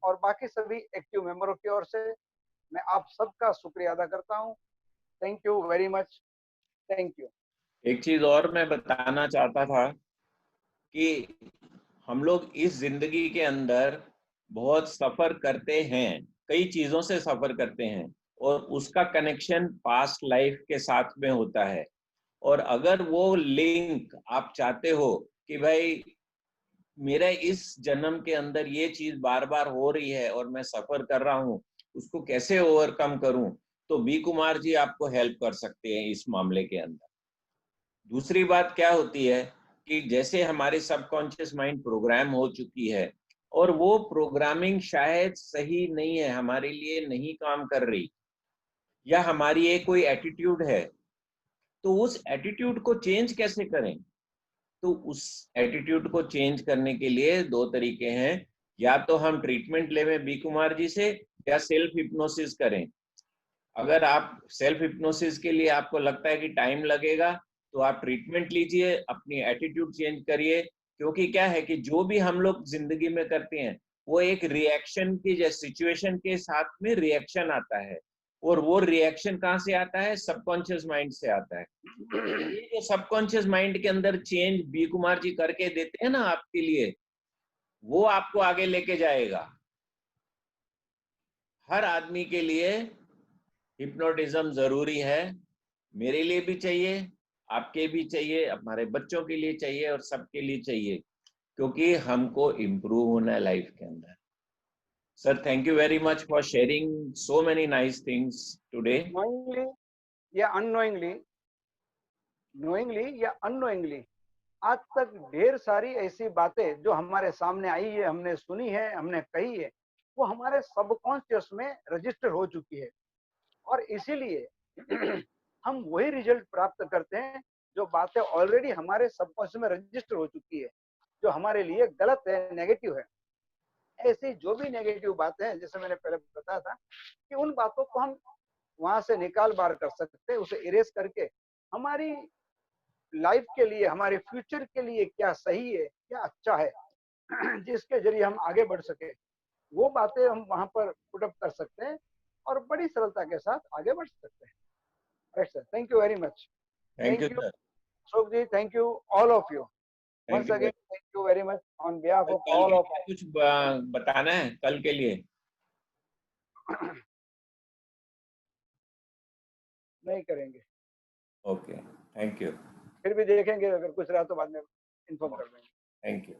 और बाकी सभी एक्टिव मेंबरों की ओर से मैं आप सबका शुक्रिया अदा करता हूँ। Thank you very much. Thank you. एक चीज और मैं बताना चाहता था कि हम लोग इस जिंदगी के अंदर बहुत सफर करते हैं, कई चीजों से सफर करते हैं, और उसका कनेक्शन पास्ट लाइफ के साथ में होता है। और अगर वो लिंक आप चाहते हो कि भाई मेरा इस जन्म के अंदर ये चीज बार बार हो रही है और मैं सफर कर रहा हूँ, उसको कैसे ओवरकम करूं, तो बी कुमार जी आपको हेल्प कर सकते हैं इस मामले के अंदर। दूसरी बात क्या होती है कि जैसे हमारे सबकॉन्शियस माइंड प्रोग्राम हो चुकी है और वो प्रोग्रामिंग शायद सही नहीं है, हमारे लिए नहीं काम कर रही, या हमारी एक कोई एटीट्यूड है, तो उस एटीट्यूड को चेंज कैसे करें? तो उस एटीट्यूड को चेंज करने के लिए दो तरीके हैं, या तो हम ट्रीटमेंट लें बी कुमार जी से, या सेल्फ हिप्नोसिस करें। अगर आप सेल्फ हिप्नोसिस के लिए आपको लगता है कि टाइम लगेगा, तो आप ट्रीटमेंट लीजिए, अपनी एटीट्यूड चेंज करिए। क्योंकि क्या है कि जो भी हम लोग जिंदगी में करते हैं वो एक रिएक्शन की, जैसे सिचुएशन के साथ में रिएक्शन आता है, और वो रिएक्शन कहाँ से आता है? सबकॉन्शियस माइंड से आता है। ये जो सबकॉन्शियस माइंड के अंदर चेंज बी कुमार जी करके देते हैं ना आपके लिए, वो आपको आगे लेके जाएगा। हर आदमी के लिए हिप्नोटिज्म जरूरी है, मेरे लिए भी चाहिए, आपके भी चाहिए, हमारे बच्चों के लिए चाहिए, और सबके लिए चाहिए, क्योंकि हमको इम्प्रूव होना है लाइफ के अंदर। Sir, thank you very much for sharing so many nice things today. Knowingly या अननोइंगली, नोइंगली या अननोइंगली, आज तक ढेर सारी ऐसी बातें जो हमारे सामने आई है, हमने सुनी है, हमने कही है, वो हमारे सबकॉन्शियस में रजिस्टर हो चुकी है, और इसीलिए हम वही रिजल्ट प्राप्त करते हैं जो बातें ऑलरेडी हमारे सबकॉन्शियस में रजिस्टर हो चुकी है, जो हमारे लिए गलत है, नेगेटिव है। ऐसी जो भी नेगेटिव बातें हैं, जैसे मैंने पहले बताया था, कि उन बातों को हम वहां से निकाल बाहर कर सकते हैं, उसे इरेज करके हमारी लाइफ के लिए, हमारे फ्यूचर के लिए क्या सही है, क्या अच्छा है, जिसके जरिए हम आगे बढ़ सके, वो बातें हम वहां पर पुटअप कर सकते हैं और बड़ी सरलता के साथ आगे बढ़ सकते हैं। Right sir, thank you very much. Thank you thank you sir. Ashok ji, thank you all of you, thank once you. Again thank you very much on behalf of कल ऑल के ऑफ। लिए कुछ बताना है कल के लिए? नहीं करेंगे, ओके, थैंक यू। फिर भी देखेंगे, अगर कुछ रहा तो बाद में इन्फॉर्म कर देंगे। Thank you.